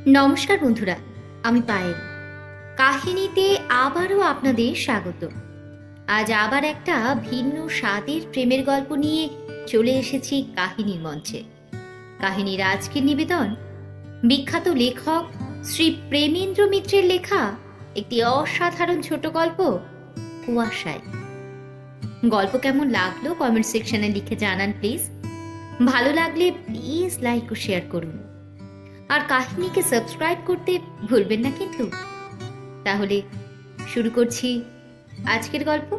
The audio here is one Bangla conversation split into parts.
নমস্কার বন্ধুরা, আমি পায়েল। কাহিনীতে আবারও আপনাদের স্বাগত। আজ আবার একটা ভিন্ন স্বাদের প্রেমের গল্প নিয়ে চলে এসেছি কাহিনীর মঞ্চে। কাহিনীর আজকের নিবেদন বিখ্যাত লেখক শ্রী প্রেমেন্দ্র মিত্রের লেখা একটি অসাধারণ ছোট গল্প কুয়াশায়। গল্প কেমন লাগলো কমেন্ট সেকশনে লিখে জানান প্লিজ। ভালো লাগলে প্লিজ লাইক ও শেয়ার করুন, আর কাহিনীকে সাবস্ক্রাইব করতে ভুলবেন না কিন্তু। তাহলে শুরু করছি আজকের গল্প।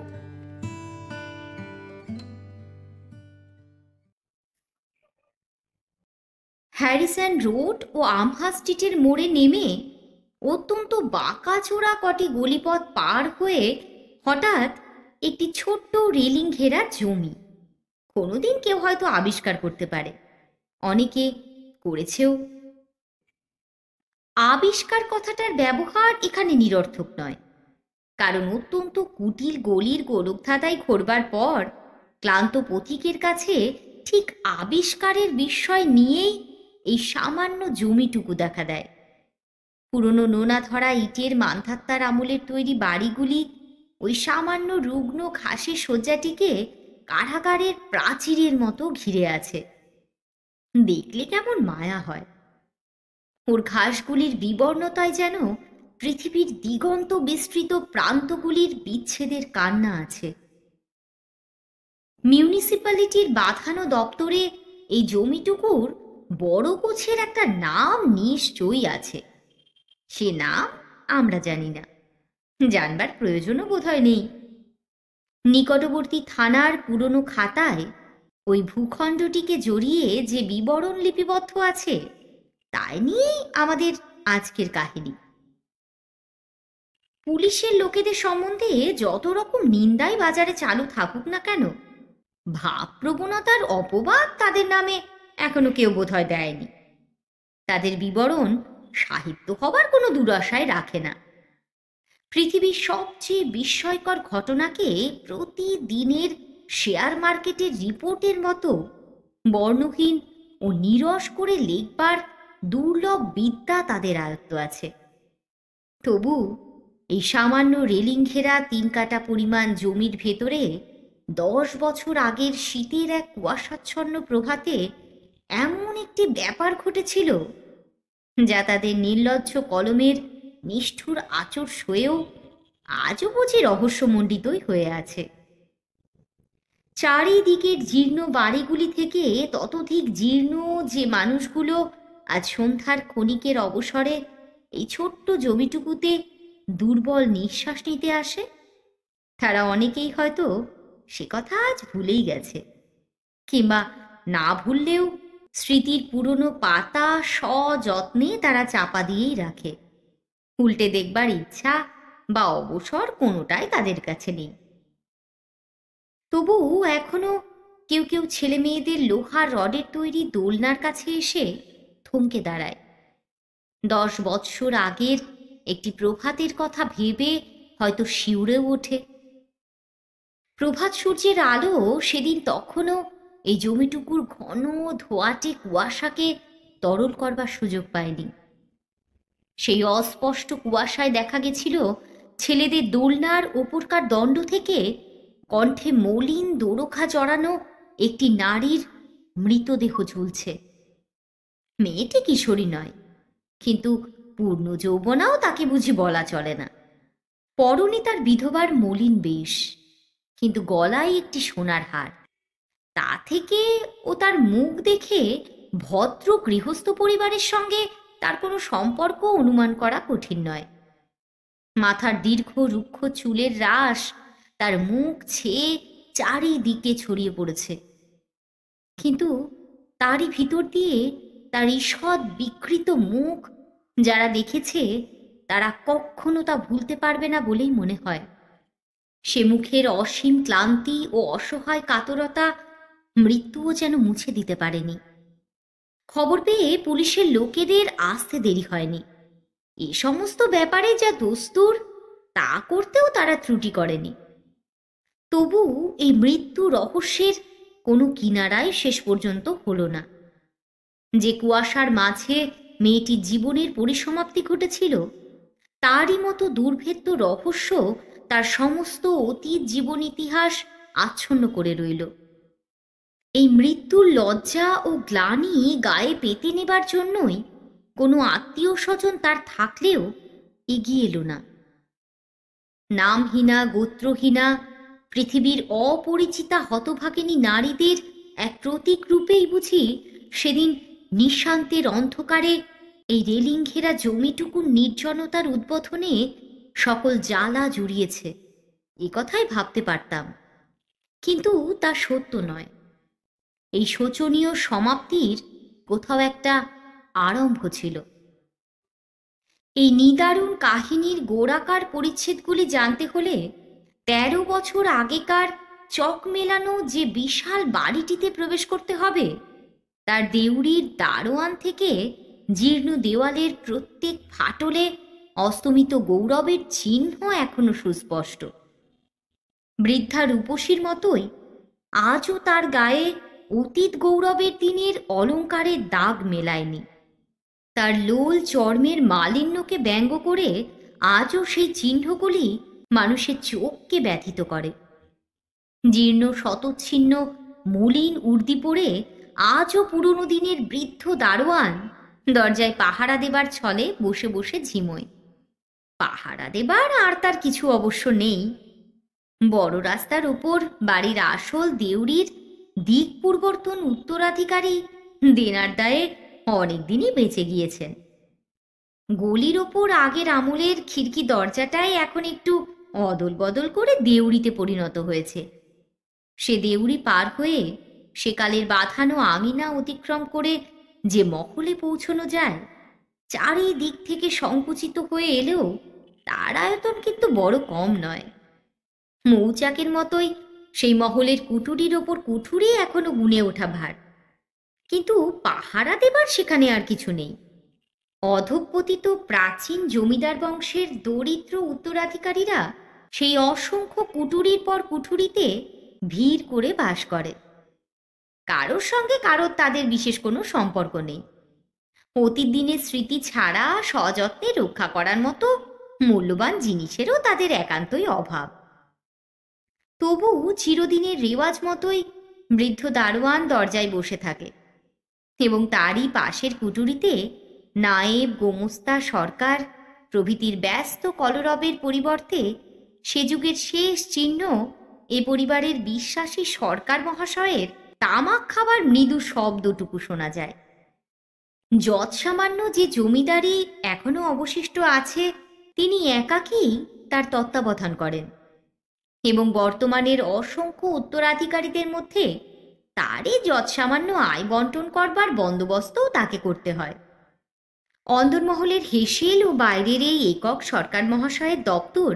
হ্যারিসন রোড ও আমহা স্ট্রিটের মোড়ে নেমে অত্যন্ত বাঁকাচোরা কটি গলিপথ পার হয়ে হঠাৎ একটি ছোট্ট রেলিং ঘেরা জমি কোনোদিন কেউ হয়তো আবিষ্কার করতে পারে, অনেকে করেছেও। আবিষ্কার কথাটার ব্যবহার এখানে নিরর্থক নয়, কারণ অত্যন্ত কুটিল গলির গোলকধাঁধায় ঘোরবার পর ক্লান্ত পথিকের কাছে ঠিক আবিষ্কারের বিস্ময় নিয়েই এই সামান্য জমিটুকু দেখা দেয়। পুরনো নোনা ধরা ইটের মান্ধাত্তার আমলের তৈরি বাড়িগুলি ওই সামান্য রুগ্ন ঘাসের শয্যাটিকে কারাগারের প্রাচীরের মতো ঘিরে আছে। দেখলে কেমন মায়া হয়। ওর ঘাসগুলির বিবর্ণতায় যেন পৃথিবীর দিগন্ত বিস্তৃত প্রান্তগুলির বিচ্ছেদের কান্না আছে। মিউনিসিপ্যালিটির বাঁধানো দপ্তরে এই জমিটুকুর বড় গোছের একটা নাম নিশ্চয়ই আছে। সে নাম আমরা জানি না, জানবার প্রয়োজনও বোধহয় নেই। নিকটবর্তী থানার পুরনো খাতায় ওই ভূখণ্ডটিকে জড়িয়ে যে বিবরণ লিপিবদ্ধ আছে তাই নিয়েই আমাদের আজকের কাহিনী। পুলিশের লোকেদের সম্বন্ধে যত রকম নিন্দাই বাজারে চালু থাকুক না কেন, ভাব প্রবণতার অপবাদ তাদের নামে এখনো কেউ বোধহয় দেয়নি। তাদের বিবরণ সাহিত্য হবার কোনো দুরাশায় রাখে না। পৃথিবীর সবচেয়ে বিস্ময়কর ঘটনাকে প্রতিদিনের শেয়ার মার্কেটের রিপোর্টের মতো বর্ণহীন ও নিরস করে লিখবার দুর্লভ বিদ্যা তাদের আয়ত্ত আছে। তবু এই সামান্য রেলিং ঘেরা 3 কাঠা পরিমাণ জমির ভেতরে 10 বছর আগের শীতের এক কুয়াশাচ্ছন্ন প্রভাতে এমন একটি ব্যাপার ঘটেছিল যা তাদের নির্লজ্জ কলমের নিষ্ঠুর আঁচড় সয়েও আজও বুঝি রহস্যমণ্ডিতই হয়ে আছে। চারিদিকের জীর্ণ বাড়িগুলি থেকে ততোধিক জীর্ণ যে মানুষগুলো আজ সন্ধ্যার ক্ষণিকের অবসরে এই ছোট্ট জমিটুকুতে দুর্বল নিঃশ্বাস নিতে আসে, তারা অনেকেই হয়তো সে কথা আজ ভুলেই গেছে, কিংবা না ভুললেও স্মৃতির পুরনো পাতা সযত্নে তারা চাপা দিয়েই রাখে। উল্টে দেখবার ইচ্ছা বা অবসর কোনোটাই তাদের কাছে নেই। তবু এখনো কেউ কেউ ছেলে মেয়েদের লোহার রডের তৈরি দোলনার কাছে এসে থমকে দাঁড়ায়। 10 বৎসর আগের একটি প্রভাতের কথা ভেবে হয়তো শিউরেও ওঠে। প্রভাত সূর্যের আলো সেদিন তখনও এই জমিটুকুর ঘন ধোঁয়াটে কুয়াশাকে তরল করবার সুযোগ পায়নি। সেই অস্পষ্ট কুয়াশায় দেখা গেছিল ছেলেদের দোলনার ওপরকার দণ্ড থেকে কণ্ঠে মলিন দোরখা জড়ানো একটি নারীর মৃতদেহ ঝুলছে। মেয়েটি কিশোরী নয়, কিন্তু পূর্ণ যৌবনাও তাকে বুঝি বলা চলে না। পরনে তার বিধবার মলিন বেশ, কিন্তু গলায় একটি সোনার হার। তা থেকে ও তার মুখ দেখে ভদ্র গৃহস্থ পরিবারের সঙ্গে তার কোনো সম্পর্ক অনুমান করা কঠিন নয়। মাথার দীর্ঘ রুক্ষ চুলের রাশ তার মুখ ছেয়ে চারিদিকে ছড়িয়ে পড়েছে, কিন্তু তারই ভিতর দিয়ে তার ঈষৎ বিকৃত মুখ যারা দেখেছে তারা কখনো তা ভুলতে পারবে না বলেই মনে হয়। সে মুখের অসীম ক্লান্তি ও অসহায় কাতরতা মৃত্যুও যেন মুছে দিতে পারেনি। খবর পেয়ে পুলিশের লোকেদের আসতে দেরি হয়নি। এ সমস্ত ব্যাপারে যা দস্তুর তা করতেও তারা ত্রুটি করেনি। তবু এই মৃত্যু রহস্যের কোনো কিনারাই শেষ পর্যন্ত হলো না। যে কুয়াশার মাঝে মেয়েটির জীবনের পরিসমাপ্তি ঘটেছিল, তারই মতো দুর্ভেদ্য রহস্য তার সমস্ত অতীত জীবন ইতিহাস আচ্ছন্ন করে রইল। এই মৃত্যুর লজ্জা ও গ্লানি গায়ে পেতে নেবার জন্যই কোনো আত্মীয় স্বজন তার থাকলেও এগিয়ে এলো না। নামহীনা গোত্রহীনা পৃথিবীর অপরিচিতা হতভাগিনী নারীদের এক প্রতীক রূপেই বুঝি সেদিন নিঃশান্তের অন্ধকারে এই রেলিং ঘেরা জমিটুকুর নির্জনতার উদ্বোধনে সকল জ্বালা জুড়িয়েছে, এ কথাই ভাবতে পারতাম। কিন্তু তা সত্য নয়। এই শোচনীয় সমাপ্তির কোথাও একটা আরম্ভ ছিল। এই নিদারুণ কাহিনীর গোড়াকার পরিচ্ছেদগুলি জানতে হলে ১৩ বছর আগেকার চক মেলানো যে বিশাল বাড়িটিতে প্রবেশ করতে হবে, তার দেউড়ির দারোয়ান থেকে জীর্ণ দেওয়ালের প্রত্যেক ফাটলে অস্তমিত গৌরবের চিহ্ন এখনো সুস্পষ্ট। বৃদ্ধা রূপসীর মতোই আজও তার গায়ে অতীত গৌরবের দিনের অলঙ্কারের দাগ মেলায়নি। তার লোল চর্মের মালিন্যকে ব্যঙ্গ করে আজও সেই চিহ্নগুলি মানুষের চোখকে ব্যথিত করে। জীর্ণ শতচ্ছিন্ন মলিন উর্দি পরে আজও পুরনো দিনের বৃদ্ধ দারোয়ান দরজায় পাহারা দেবার ছলে বসে বসে ঝিমোয়। পাহারা দেবার আর তার কিছু অবশ্য নেই। বড় রাস্তার ওপর বাড়ির আসল দেউড়ির দিক পূর্বর্তন উত্তরাধিকারী দেনার দায়ে অনেকদিনই বেঁচে গিয়েছেন। গলির ওপর আগের আমলের খিড়কি দরজাটাই এখন একটু অদল বদল করে দেউড়িতে পরিণত হয়েছে। সে দেউড়ি পার হয়ে সেকালের বাঁধানো আঙিনা অতিক্রম করে যে মহলে পৌঁছানো যায়, চারিদিক থেকে সংকুচিত হয়ে এলেও তার আয়তন কিন্তু বড় কম নয়। মৌচাকের মতোই সেই মহলের কুঠুরির ওপর কুঠুরি এখনো গুনে ওঠা ভার। কিন্তু পাহারা দেবার সেখানে আর কিছু নেই। অধঃপতিত প্রাচীন জমিদার বংশের দরিদ্র উত্তরাধিকারীরা সেই অসংখ্য কুঠুরির পর কুঠুরিতে ভিড় করে বাস করে। কারোর সঙ্গে কারোর তাদের বিশেষ কোনো সম্পর্ক নেই। অতীত দিনের স্মৃতি ছাড়া সযত্নে রক্ষা করার মতো মূল্যবান জিনিসেরও তাদের একান্তই অভাব। তবু চিরদিনের রেওয়াজ মতোই বৃদ্ধ দারোয়ান দরজায় বসে থাকে এবং তারই পাশের কুটুরিতে নায়েব, গোমস্তা, সরকার প্রভৃতির ব্যস্ত কলরবের পরিবর্তে সে যুগের শেষ চিহ্ন এ পরিবারের বিশ্বাসী সরকার মহাশয়ের তামাক খাবার মৃদু শব্দটুকু শোনা যায়। যৎসামান্য যে জমিদারি এখনো অবশিষ্ট আছে, তিনি একাকী তার তত্ত্বাবধান করেন এবং বর্তমানের অসংখ্য উত্তরাধিকারীদের মধ্যে তারই যৎসামান্য আয় বন্টন করবার বন্দোবস্তও তাকে করতে হয়। অন্দরমহলের হেসেল ও বাইরের এই একক সরকার মহাশয়ের দপ্তর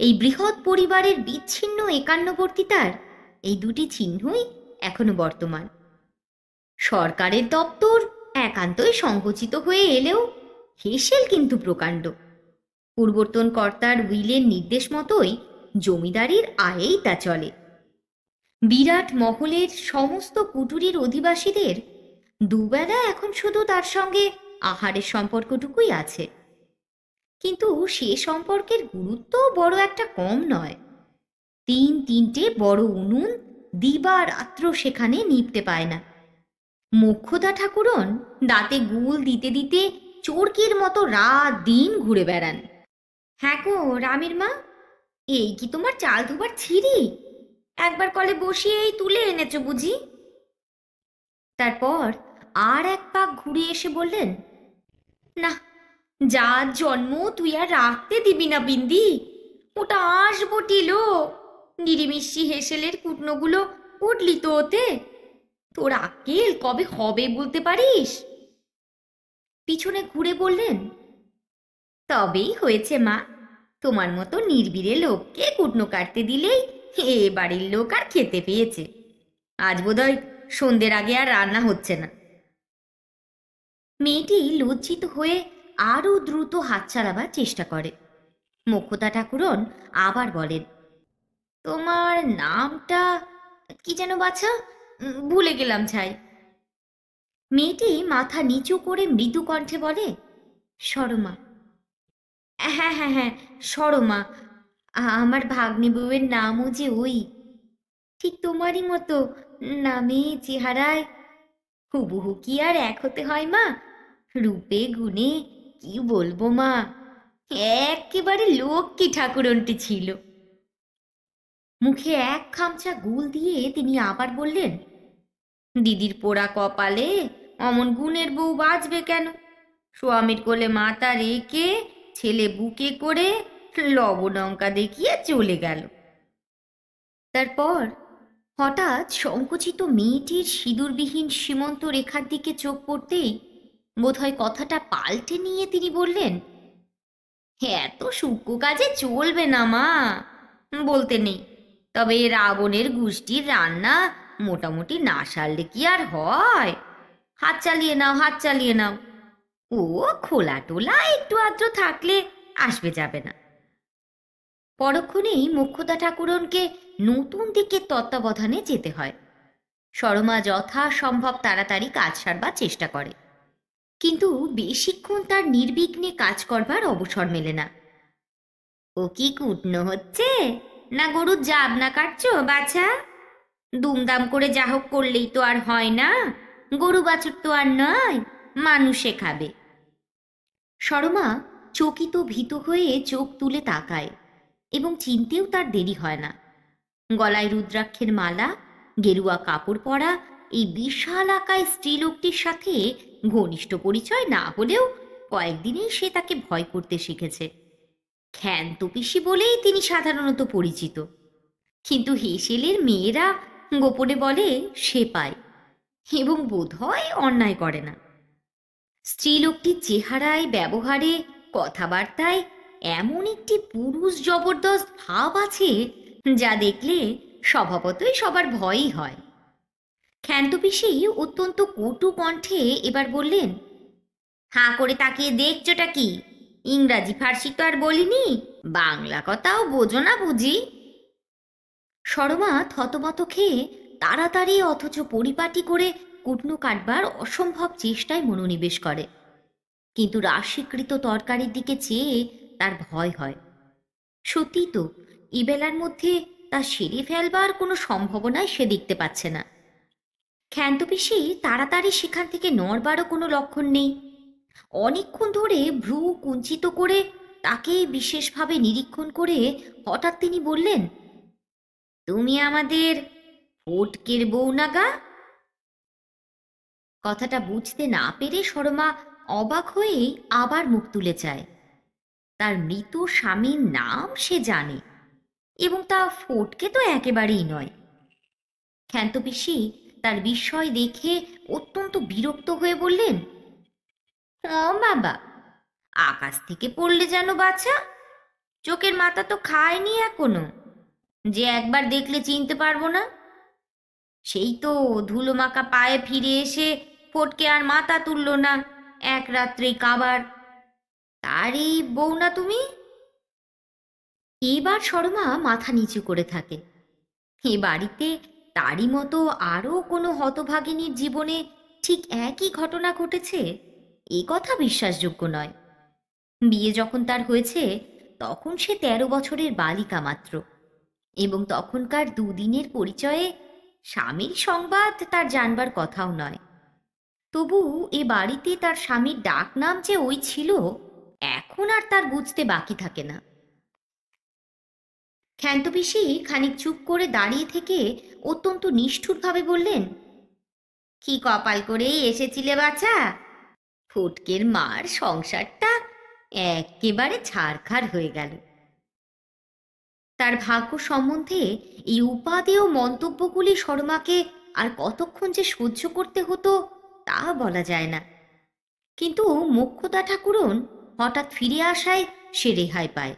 এই বৃহৎ পরিবারের বিচ্ছিন্ন একান্নবর্তিতার এই দুটি চিহ্নই এখনো বর্তমান। সরকারের দপ্তর একান্তই সংকুচিত হয়ে এলেও হেসেল কিন্তু প্রকাণ্ড। পূর্বর্তন কর্তার উইলের নির্দেশ মতোই জমিদারির আয়েই তা চলে। বিরাট মহলের সমস্ত কুটুরির অধিবাসীদের দুবেলা এখন শুধু তার সঙ্গে আহারের সম্পর্কটুকুই আছে, কিন্তু সে সম্পর্কের গুরুত্ব বড় একটা কম নয়। ৩-৩টে বড় উনুন দিবা রাত্র সেখানে নিভতে পায় না। মোক্ষদা ঠাকুরন দাঁতে গুল দিতে দিতে চোরকির মতো রাত দিন ঘুরে বেড়ান। হ্যাঁ গো রামের মা, এই কি তোমার চাল ধোবার ছিরি? একবার কলে বসিয়েই তুলে এনেছো বুঝি? তারপর আর এক পাক ঘুরে এসে বললেন, না, যার জন্ম তুই আর রাখতে দিবি না বিন্দি, ওটা আসবো টিলো। নিরিমিষি হেসেলের কুটনোগুলো উঠলি তো ওতে, তোর আক্কেল কবে হবে বলতে পারিস? পিছনে ঘুরে বললেন, তবেই হয়েছে মা, তোমার মতো নির্বীরে লোককে কুটনো কাটতে দিলেই এ বাড়ির লোক আর খেতে পেয়েছে। আজ বোধহয় সন্ধ্যের আগে আর রান্না হচ্ছে না। মেয়েটি লজ্জিত হয়ে আরও দ্রুত হাত চালাবার চেষ্টা করে। মোক্ষদা ঠাকুরন আবার বলেন, তোমার নামটা কি যেন বাছা? ভুলে গেলাম ছাই। মেয়েটি মাথা নিচু করে মৃদু কণ্ঠে বলে, সরমা। হ্যাঁ হ্যাঁ হ্যাঁ, সরমা। আমার ভাগ্নে বউয়ের নামও যে ওই, ঠিক তোমারই মতো নামে চেহারায়। হুবহু কি আর এক হতে হয় মা? রূপে গুণে কি বলবো মা, একেবারে লক্ষ্মী ঠাকুরনটি ছিল। মুখে এক খামচা গুল দিয়ে তিনি আবার বললেন, দিদির পোড়া কপালে অমন গুণের বউ বাঁচবে কেন? স্বামীর কোলে মাথা রেখে ছেলে বুকে করে লবণঙ্কা দেখিয়ে চলে গেল। তারপর হঠাৎ সংকুচিত মেয়েটির সিঁদুরবিহীন সীমন্ত রেখার দিকে চোখ পড়তেই বোধহয় কথাটা পাল্টে নিয়ে তিনি বললেন, এত সূক্ষ্ম কাজে চলবে না মা। বলতে নেই, তবে রাবণের গোষ্ঠীর রান্না মোটামুটি না সারলে কি আর হয়? হাত চালিয়ে নাও, হাত চালিয়ে নাও। ও খোলা টোলা একটু আদ্র থাকলে আসবে যাবে না। পরক্ষণেই মোক্ষদা ঠাকুরনকে নতুন দিকের তত্ত্বাবধানে যেতে হয়। সরমা যথাসম্ভব তাড়াতাড়ি কাজ সারবার চেষ্টা করে, কিন্তু বেশিক্ষণ তার নির্বিঘ্নে কাজ করবার অবসর মেলে না। ও কি কুটনো হচ্ছে, না গরুর জাবনা কাটছো বাছা? দুমদাম করে যা হোক করলেই তো আর হয় না, গরু বাছুর তো আর নয়, মানুষে খাবে। সরমা চকিত ভীত হয়ে চোখ তুলে তাকায়, এবং চিনতেও তার দেরি হয় না। গলায় রুদ্রাক্ষের মালা, গেরুয়া কাপড় পরা এই বিশাল আকায় স্ত্রীলোকটির সাথে ঘনিষ্ঠ পরিচয় না হলেও কয়েকদিনেই সে তাকে ভয় করতে শিখেছে। ক্ষান্ত পিসি বলেই তিনি সাধারণত পরিচিত, কিন্তু হেসেলের মেয়েরা গোপনে বলে সে পায়, এবং বোধহয় অন্যায় করে না। স্ত্রীলোকটির চেহারায়, ব্যবহারে, কথাবার্তায় এমন একটি পুরুষ জবরদস্ত ভাব আছে যা দেখলে স্বভাবতই সবার ভয়ই হয়। ক্ষান্ত পিসি অত্যন্ত কটু কণ্ঠে এবার বললেন, হাঁ করে তাকিয়ে দেখছোটা কি? ইংরাজি ফার্সি তো আর বলিনি, বাংলা কথাও বোঝো না বুঝি? সরমা থতমত খেয়ে তাড়াতাড়ি অথচ পরিপাটি করে কুটনো কাটবার অসম্ভব চেষ্টায় মনোনিবেশ করে, কিন্তু রাশিকৃত তরকারির দিকে চেয়ে তার ভয় হয়। সত্যি তো, এবেলার মধ্যে তা সেরে ফেলবার কোনো সম্ভাবনাই সে দেখতে পাচ্ছে না। ক্ষান্ত পিসি তাড়াতাড়ি সেখান থেকে নড়বারও কোনো লক্ষণ নেই। অনেকক্ষণ ধরে ভ্রু কুঞ্চিত করে তাকে বিশেষভাবে নিরীক্ষণ করে হঠাৎ তিনি বললেন, তুমি আমাদের ফটকের বউ না গা? কথাটা বুঝতে না পেরে সরমা অবাক হয়ে আবার মুখ তুলে চায়। তার মৃত স্বামীর নাম সে জানে, এবং তা ফটকে তো একেবারেই নয়। ক্ষান্ত পিসি তার বিস্ময় দেখে অত্যন্ত বিরক্ত হয়ে বললেন, ও বাবা, আকাশ থেকে পড়লে যেন বাছা, চোখের মাথা তো খায়নি এখনো, যে একবার দেখলে চিনতে পারবো না? সেই তো ধুলো মাখা পায়ে ফিরে এসে ফটকে আর মাথা তুললো না, এক রাত্রেই কাবার। তারই বউ না তুমি? এবার সরমা মাথা নিচু করে থাকে। এ বাড়িতে তারই মতো আরও কোনো হতভাগিনীর জীবনে ঠিক একই ঘটনা ঘটেছে এ কথা বিশ্বাসযোগ্য নয়। বিয়ে যখন তার হয়েছে তখন সে ১৩ বছরের বালিকা মাত্র, এবং তখনকার দুদিনের পরিচয়ে স্বামীর সংবাদ তার জানবার কথাও নয়। তবু এ বাড়িতে তার স্বামীর ডাক নাম যে ওই ছিল, এখন আর তার বুঝতে বাকি থাকে না। ক্ষান্ত পিসি খানিক চুপ করে দাঁড়িয়ে থেকে অত্যন্ত নিষ্ঠুরভাবে বললেন, কি কপাল করেই এসেছিলে বাছা, ফটকের মার সংসারটা একেবারে ছারখার হয়ে গেল। তার ভাগ্য সম্বন্ধে এই উপাদেয় মন্তব্যগুলি শর্মাকে আর কতক্ষণ যে সহ্য করতে হতো তা বলা যায় না, কিন্তু মোক্ষদা ঠাকুরন হঠাৎ ফিরে আসায় সে রেহাই পায়।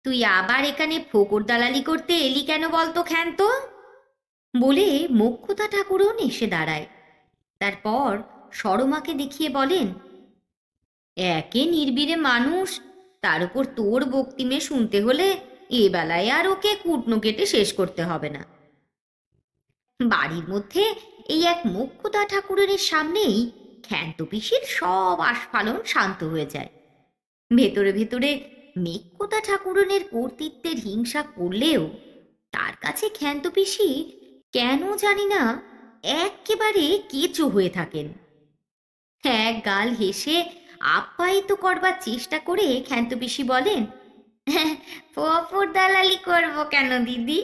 তুই আবার এখানে ফোকর দালালি করতে এলি কেন বলতো ক্ষান্ত? বলে মোক্ষদা ঠাকুরন এসে দাঁড়ায়। তারপর সরমাকে দেখিয়ে বলেন, একে নির্বীরে মানুষ, তার উপর তোর বক্তিমে শুনতে হলে এ বেলায় আর ওকে কুটনো কেটে শেষ করতে হবে না। বাড়ির মধ্যে এই এক মোক্ষদা ঠাকুরের সামনেই ক্ষান্ত পিসির সব আস্ফালন শান্ত হয়ে যায়। ভেতরে ভেতরে মেক্ষদা ঠাকুরনের কর্তৃত্বের হিংসা করলেও তার কাছে ক্ষান্ত পিসি কেন জানি না একেবারে কেঁচো হয়ে থাকেন। এক গাল হেসে আপ্যায়িত করবার চেষ্টা করে ক্ষান্ত পিসি বলেন, ফফর দালালি করবো কেন দিদি,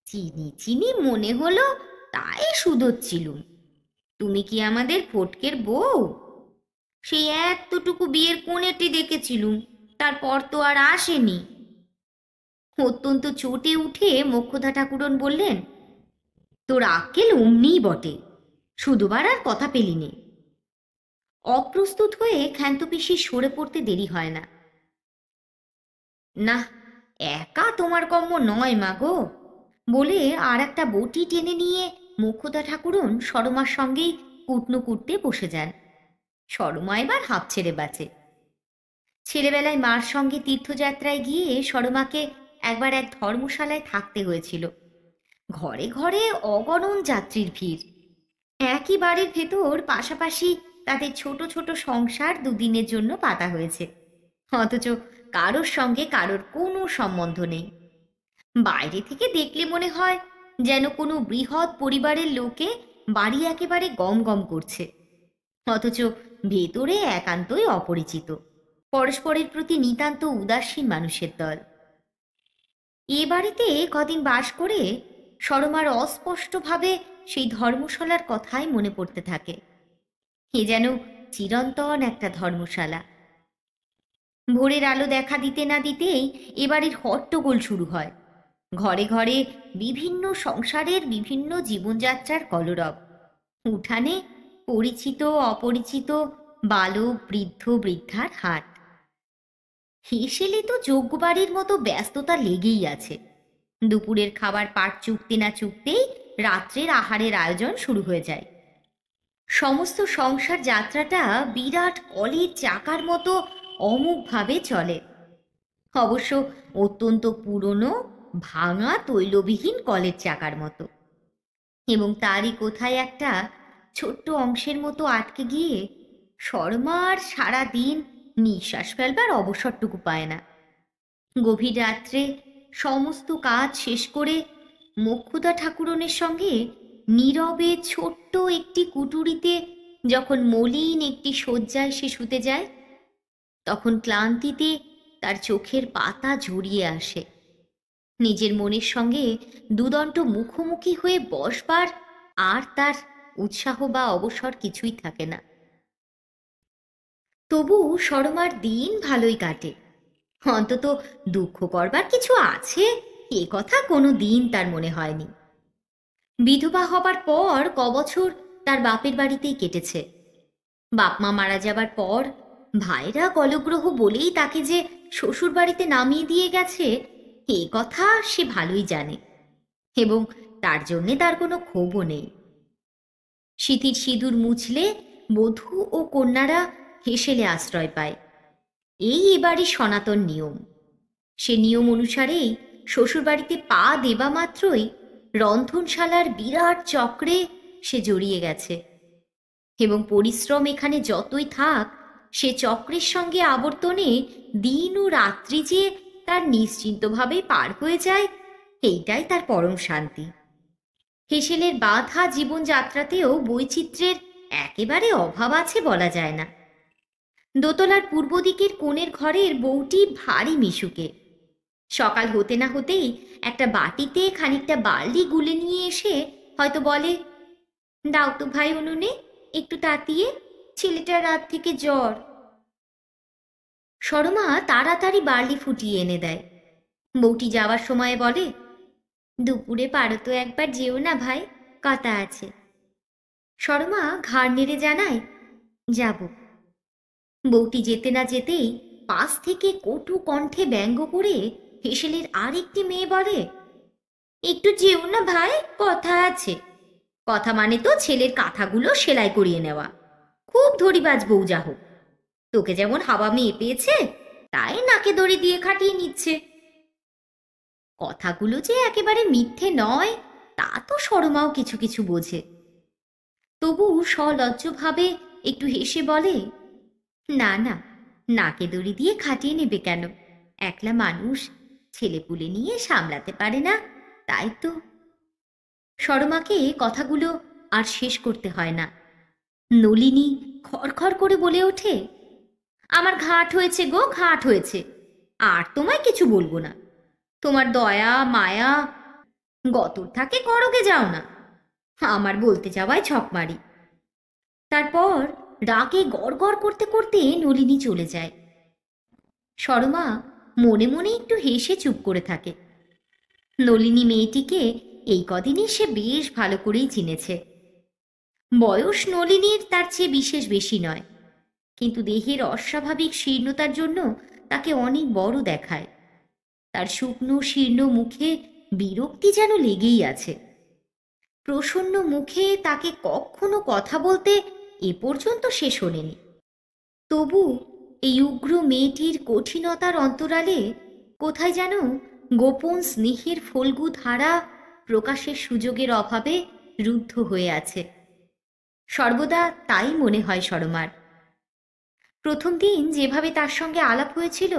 চিনি চিনি মনে হলো তাই শুধোচ্ছিলুম। তুমি কি আমাদের ফটকের বউ? সেই এতটুকু বিয়ের কোণেটি দেখেছিলুম, তারপর তো আর আসেনি। অত্যন্ত চটে উঠে মোক্ষদা ঠাকুরন বললেন, তোর আক্কেল অমনিই বটে, শুধুবার আর কথা পেলিনে। অপ্রস্তুত হয়ে ক্ষান্ত পিসি সরে পড়তে দেরি হয় না। না, একা তোমার কম্ম নয় মা গো, বলে আর একটা বটি টেনে নিয়ে মোক্ষদা ঠাকুরন সরমার সঙ্গেই কুটনো কুটতে বসে যান। সরমা এবার হাঁপ ছেড়ে বাঁচে। ছেলেবেলায় মার সঙ্গে তীর্থযাত্রায় গিয়ে সরমাকে একবার এক ধর্মশালায় থাকতে হয়েছিল। ঘরে ঘরে অগণন যাত্রীর ভিড়। একই বাড়ির ভেতর পাশাপাশি তাদের ছোট ছোট সংসার দুদিনের জন্য পাতা হয়েছে, অথচ কারোর সঙ্গে কারোর কোনো সম্বন্ধ নেই। বাইরে থেকে দেখলে মনে হয় যেন কোনো বৃহৎ পরিবারের লোকে বাড়ি একেবারে গম গম করছে, অথচ ভেতরে একান্তই অপরিচিত, পরস্পরের প্রতি নিতান্ত উদাসীন মানুষের দল। এ বাড়িতে কদিন বাস করে সরমার অস্পষ্টভাবে সেই ধর্মশালার কথাই মনে পড়তে থাকে। এ যেন চিরন্তন একটা ধর্মশালা। ভোরের আলো দেখা দিতে না দিতেই এবাড়ির হট্টগোল শুরু হয়। ঘরে ঘরে বিভিন্ন সংসারের বিভিন্ন জীবনযাত্রার কলরব। উঠানে পরিচিত অপরিচিত বালক বৃদ্ধ বৃদ্ধার হাট। হেসেলে তো যোগ্যবাড়ির মতো ব্যস্ততা লেগেই আছে। দুপুরের খাবার পাট চুকতে না চুকতেই রাত্রের আহারের আয়োজন শুরু হয়ে যায়। সমস্ত সংসার যাত্রাটা বিরাট কলের চাকার মতো অমোঘভাবে চলে। অবশ্য অত্যন্ত পুরনো ভাঙা তৈলবিহীন কলের চাকার মতো, এবং তারই কোথায় একটা ছোট্ট অংশের মতো আটকে গিয়ে শর্মার সারা দিন নিঃশ্বাস ফেলবার অবসরটুকু পায় না। গভীর রাত্রে সমস্ত কাজ শেষ করে মোক্ষদা ঠাকুরনের সঙ্গে নীরবে ছোট্ট একটি কুটুরিতে যখন মলিন একটি শয্যায় সে শুতে যায়, তখন ক্লান্তিতে তার চোখের পাতা ঝরিয়ে আসে। নিজের মনের সঙ্গে দুদণ্ড মুখোমুখি হয়ে বসবার আর তার উৎসাহ বা অবসর কিছুই থাকে না। তবু সরমার দিন ভালোই কাটে। অন্তত দুঃখ করবার কিছু আছে এ কথা কোনো দিন তার মনে হয়নি। বিধবা হবার পর কবছর তার বাপের বাড়িতেই কেটেছে। বাপমা মারা যাবার পর ভাইরা কলগ্রহ বলেই তাকে যে শ্বশুর বাড়িতে নামিয়ে দিয়ে গেছে এ কথা সে ভালোই জানে, এবং তার জন্যে তার কোনো ক্ষোভও নেই। সিঁথির সিঁদুর মুছলে বধূ ও কন্যারা হেসেলে আশ্রয় পায়, এই এবারই সনাতন নিয়ম। সে নিয়ম অনুসারেই শ্বশুরবাড়িতে পা দেবা মাত্রই রন্ধনশালার বিরাট চক্রে সে জড়িয়ে গেছে, এবং পরিশ্রম এখানে যতই থাক সে চক্রের সঙ্গে আবর্তনে দিন ও রাত্রি যে তার নিশ্চিন্তভাবে পার হয়ে যায় এইটাই তার পরম শান্তি। হেসেলের বাঁধা জীবনযাত্রাতেও বৈচিত্র্যের একেবারে অভাব আছে বলা যায় না। দোতলার পূর্ব দিকের কোণের ঘরের বউটি ভারী মিশুকে। সকাল হতে না হতেই একটা বাটিতে খানিকটা বার্লি গুলে নিয়ে এসে হয়তো বলে, দাও তো ভাই উনুনে একটু তাতিয়ে, ছেলেটার রাত থেকে জ্বর। সরমা তাড়াতাড়ি বার্লি ফুটিয়ে এনে দেয়। বউটি যাওয়ার সময় বলে, দুপুরে পারো তো একবার যেও না ভাই, কথা আছে। সরমা ঘাড় নেড়ে জানায়, যাব। বউটি যেতে না যেতেই পাশ থেকে কটু কণ্ঠে ব্যঙ্গ করে হেসেলের আরেকটি মেয়ে বলে, একটু যেও না ভাই, কথা আছে। কথা মানে তো ছেলের কাঁথাগুলো সেলাই করিয়ে নেওয়া। খুব ধরিবাজ বউ যা হোক, তোকে যেমন হাওয়া মেয়ে পেয়েছে তাই নাকে দড়ি দিয়ে খাটিয়ে নিচ্ছে। কথাগুলো যে একেবারে মিথ্যে নয় তা তো সরমাও কিছু কিছু বোঝে। তবু সলজ্জভাবে একটু হেসে বলে, না না, নাকে দড়ি দিয়ে খাটিয়ে নেবে কেন? একলা মানুষ, ছেলেপুলে নিয়ে সামলাতে পারে না, তাই তো। সরমাকে কথাগুলো আর শেষ করতে হয় না। নলিনী খড়খড় করে বলে ওঠে, আমার ঘাট হয়েছে গো, ঘাট হয়েছে। আর তোমায় কিছু বলবো না। তোমার দয়া মায়া গতর থাকে করগে যাও না, আমার বলতে যাওয়ায় ছক মারি। তারপর রাগে গড়গড় করতে করতে নলিনী চলে যায়। সরমা মনে মনে একটু হেসে চুপ করে থাকে। নলিনী মেয়েটিকে এই কদিনই সে বেশ ভালো করেই চিনেছে। বয়স নলিনীর তার চেয়ে বিশেষ বেশি নয়, কিন্তু দেহের অস্বাভাবিক শীর্ণতার জন্য তাকে অনেক বড় দেখায়। তার শুকনো শীর্ণ মুখে বিরক্তি যেন লেগেই আছে। প্রসন্ন মুখে তাকে কখনো কথা বলতে এ পর্যন্ত সে শোনেনি। তবু এই উগ্র মেয়েটির কঠিনতার অন্তরালে কোথায় যেন গোপন স্নেহের ফল্গু ধারা প্রকাশের সুযোগের অভাবে রুদ্ধ হয়ে আছে। সর্বদা তাই মনে হয় সরমার। প্রথম দিন যেভাবে তার সঙ্গে আলাপ হয়েছিল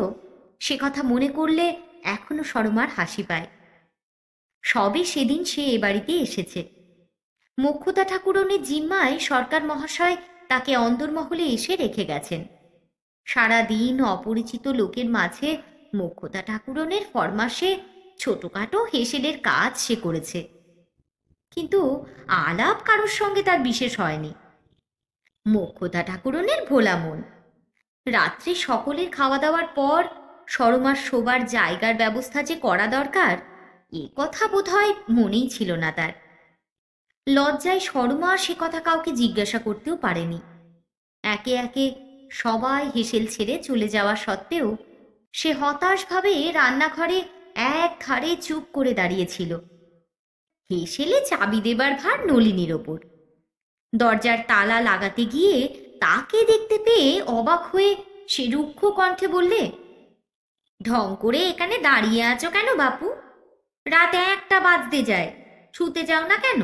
সে কথা মনে করলে এখনো সরমার হাসি পায়। সবে সেদিন সে এ বাড়িতে এসেছে। মোক্ষদা ঠাকুরনের জিম্মায় সরকার মহাশয় তাকে অন্দরমহলে এসে রেখে গেছেন। সারা দিন অপরিচিত লোকের মাঝে মোক্ষদা ঠাকুরনের ফরমাসে ছোটখাটো হেসেলের কাজ সে করেছে, কিন্তু আলাপ কারোর সঙ্গে তার বিশেষ হয়নি। মোক্ষদা ঠাকুরনের ভোলা মন। রাত্রে সকলের খাওয়া দাওয়ার পর সরমার শোবার জায়গার ব্যবস্থা যে করা দরকার এ কথা বোধহয় মনেই ছিল না তার। লজ্জায় সরমা সে কথা কাউকে জিজ্ঞাসা করতেও পারেনি। একে একে সবাই হেসেল ছেড়ে চলে যাওয়া সত্ত্বেও সে হতাশভাবে রান্নাঘরে এক ধারে চুপ করে দাঁড়িয়েছিল। হেসেলে চাবি দেবার ভার নলিনীর ওপর। দরজার তালা লাগাতে গিয়ে তাকে দেখতে পেয়ে অবাক হয়ে সে রুক্ষ কণ্ঠে বললে, ঢং করে এখানে দাঁড়িয়ে আছো কেন বাপু? রাত 1টা বাজতে যায়, শুতে যাও না কেন?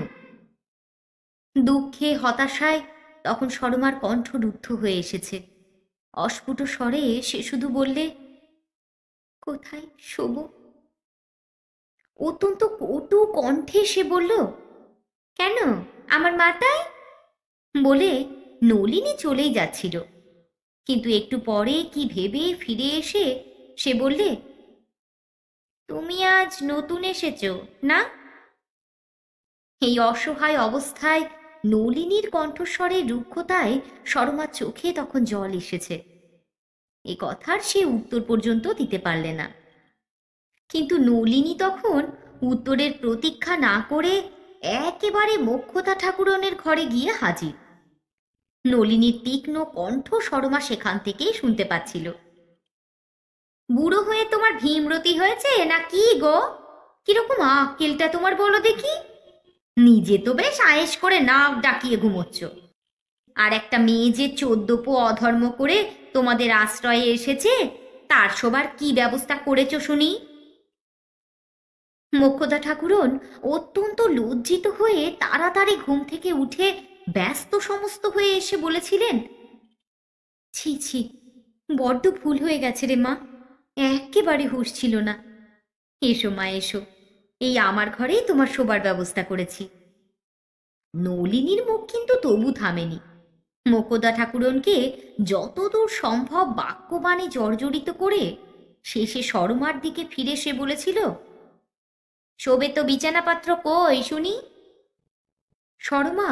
দুঃখে হতাশায় তখন সরমার কণ্ঠ রুদ্ধ হয়ে এসেছে। অস্ফুট স্বরে সে শুধু বললে, কোথায় শোবো? অত্যন্ত কটু কণ্ঠে সে বলল, কেন, আমার মাথায়? বলে নলিনী চলেই যাচ্ছিল, কিন্তু একটু পরে কি ভেবে ফিরে এসে সে বললে, তুমি আজ নতুন এসেছো না? এই অসহায় অবস্থায় নলিনীর কণ্ঠস্বরে রুক্ষতায় সরমার চোখে তখন জল এসেছে। এ কথার সে উত্তর পর্যন্ত দিতে পারলে না। কিন্তু নলিনী তখন উত্তরের প্রতীক্ষা না করে একেবারে মোক্ষদা ঠাকুরনের ঘরে গিয়ে হাজির। নলিনীর তীক্ষ্ণ কণ্ঠ সরমা সেখান থেকেই শুনতে পাচ্ছিল। বুড়ো হয়ে তোমার ভীমরতি হয়েছে না কি গো? কিরকম আক্কেলটা তোমার বলো দেখি। নিজে তো বেশ আয়েশ করে নাক ডাকিয়ে ঘুমোচ্ছ, আর একটা মেয়ে যে 14 অধর্ম করে তোমাদের আশ্রয়ে এসেছে তার সবার কি ব্যবস্থা করেছো শুনি? মোক্ষদা ঠাকুরন অত্যন্ত লজ্জিত হয়ে তাড়াতাড়ি ঘুম থেকে উঠে ব্যস্ত সমস্ত হয়ে এসে বলেছিলেন, ছি ছি, বড্ড ভুল হয়ে গেছে রে মা, একেবারে হুঁশ ছিল না। এসো মা এসো, এই আমার ঘরেই তোমার শোবার ব্যবস্থা করেছি। নলিনীর মুখ কিন্তু তবু থামেনি। মোক্ষদা ঠাকুরনকে যতদূর সম্ভব বাক্যবাণে জর্জরিত করে শেষে সরমার দিকে ফিরে সে বলেছিল, শোবে তো বিছানাপাত্র কই শুনি? সরমা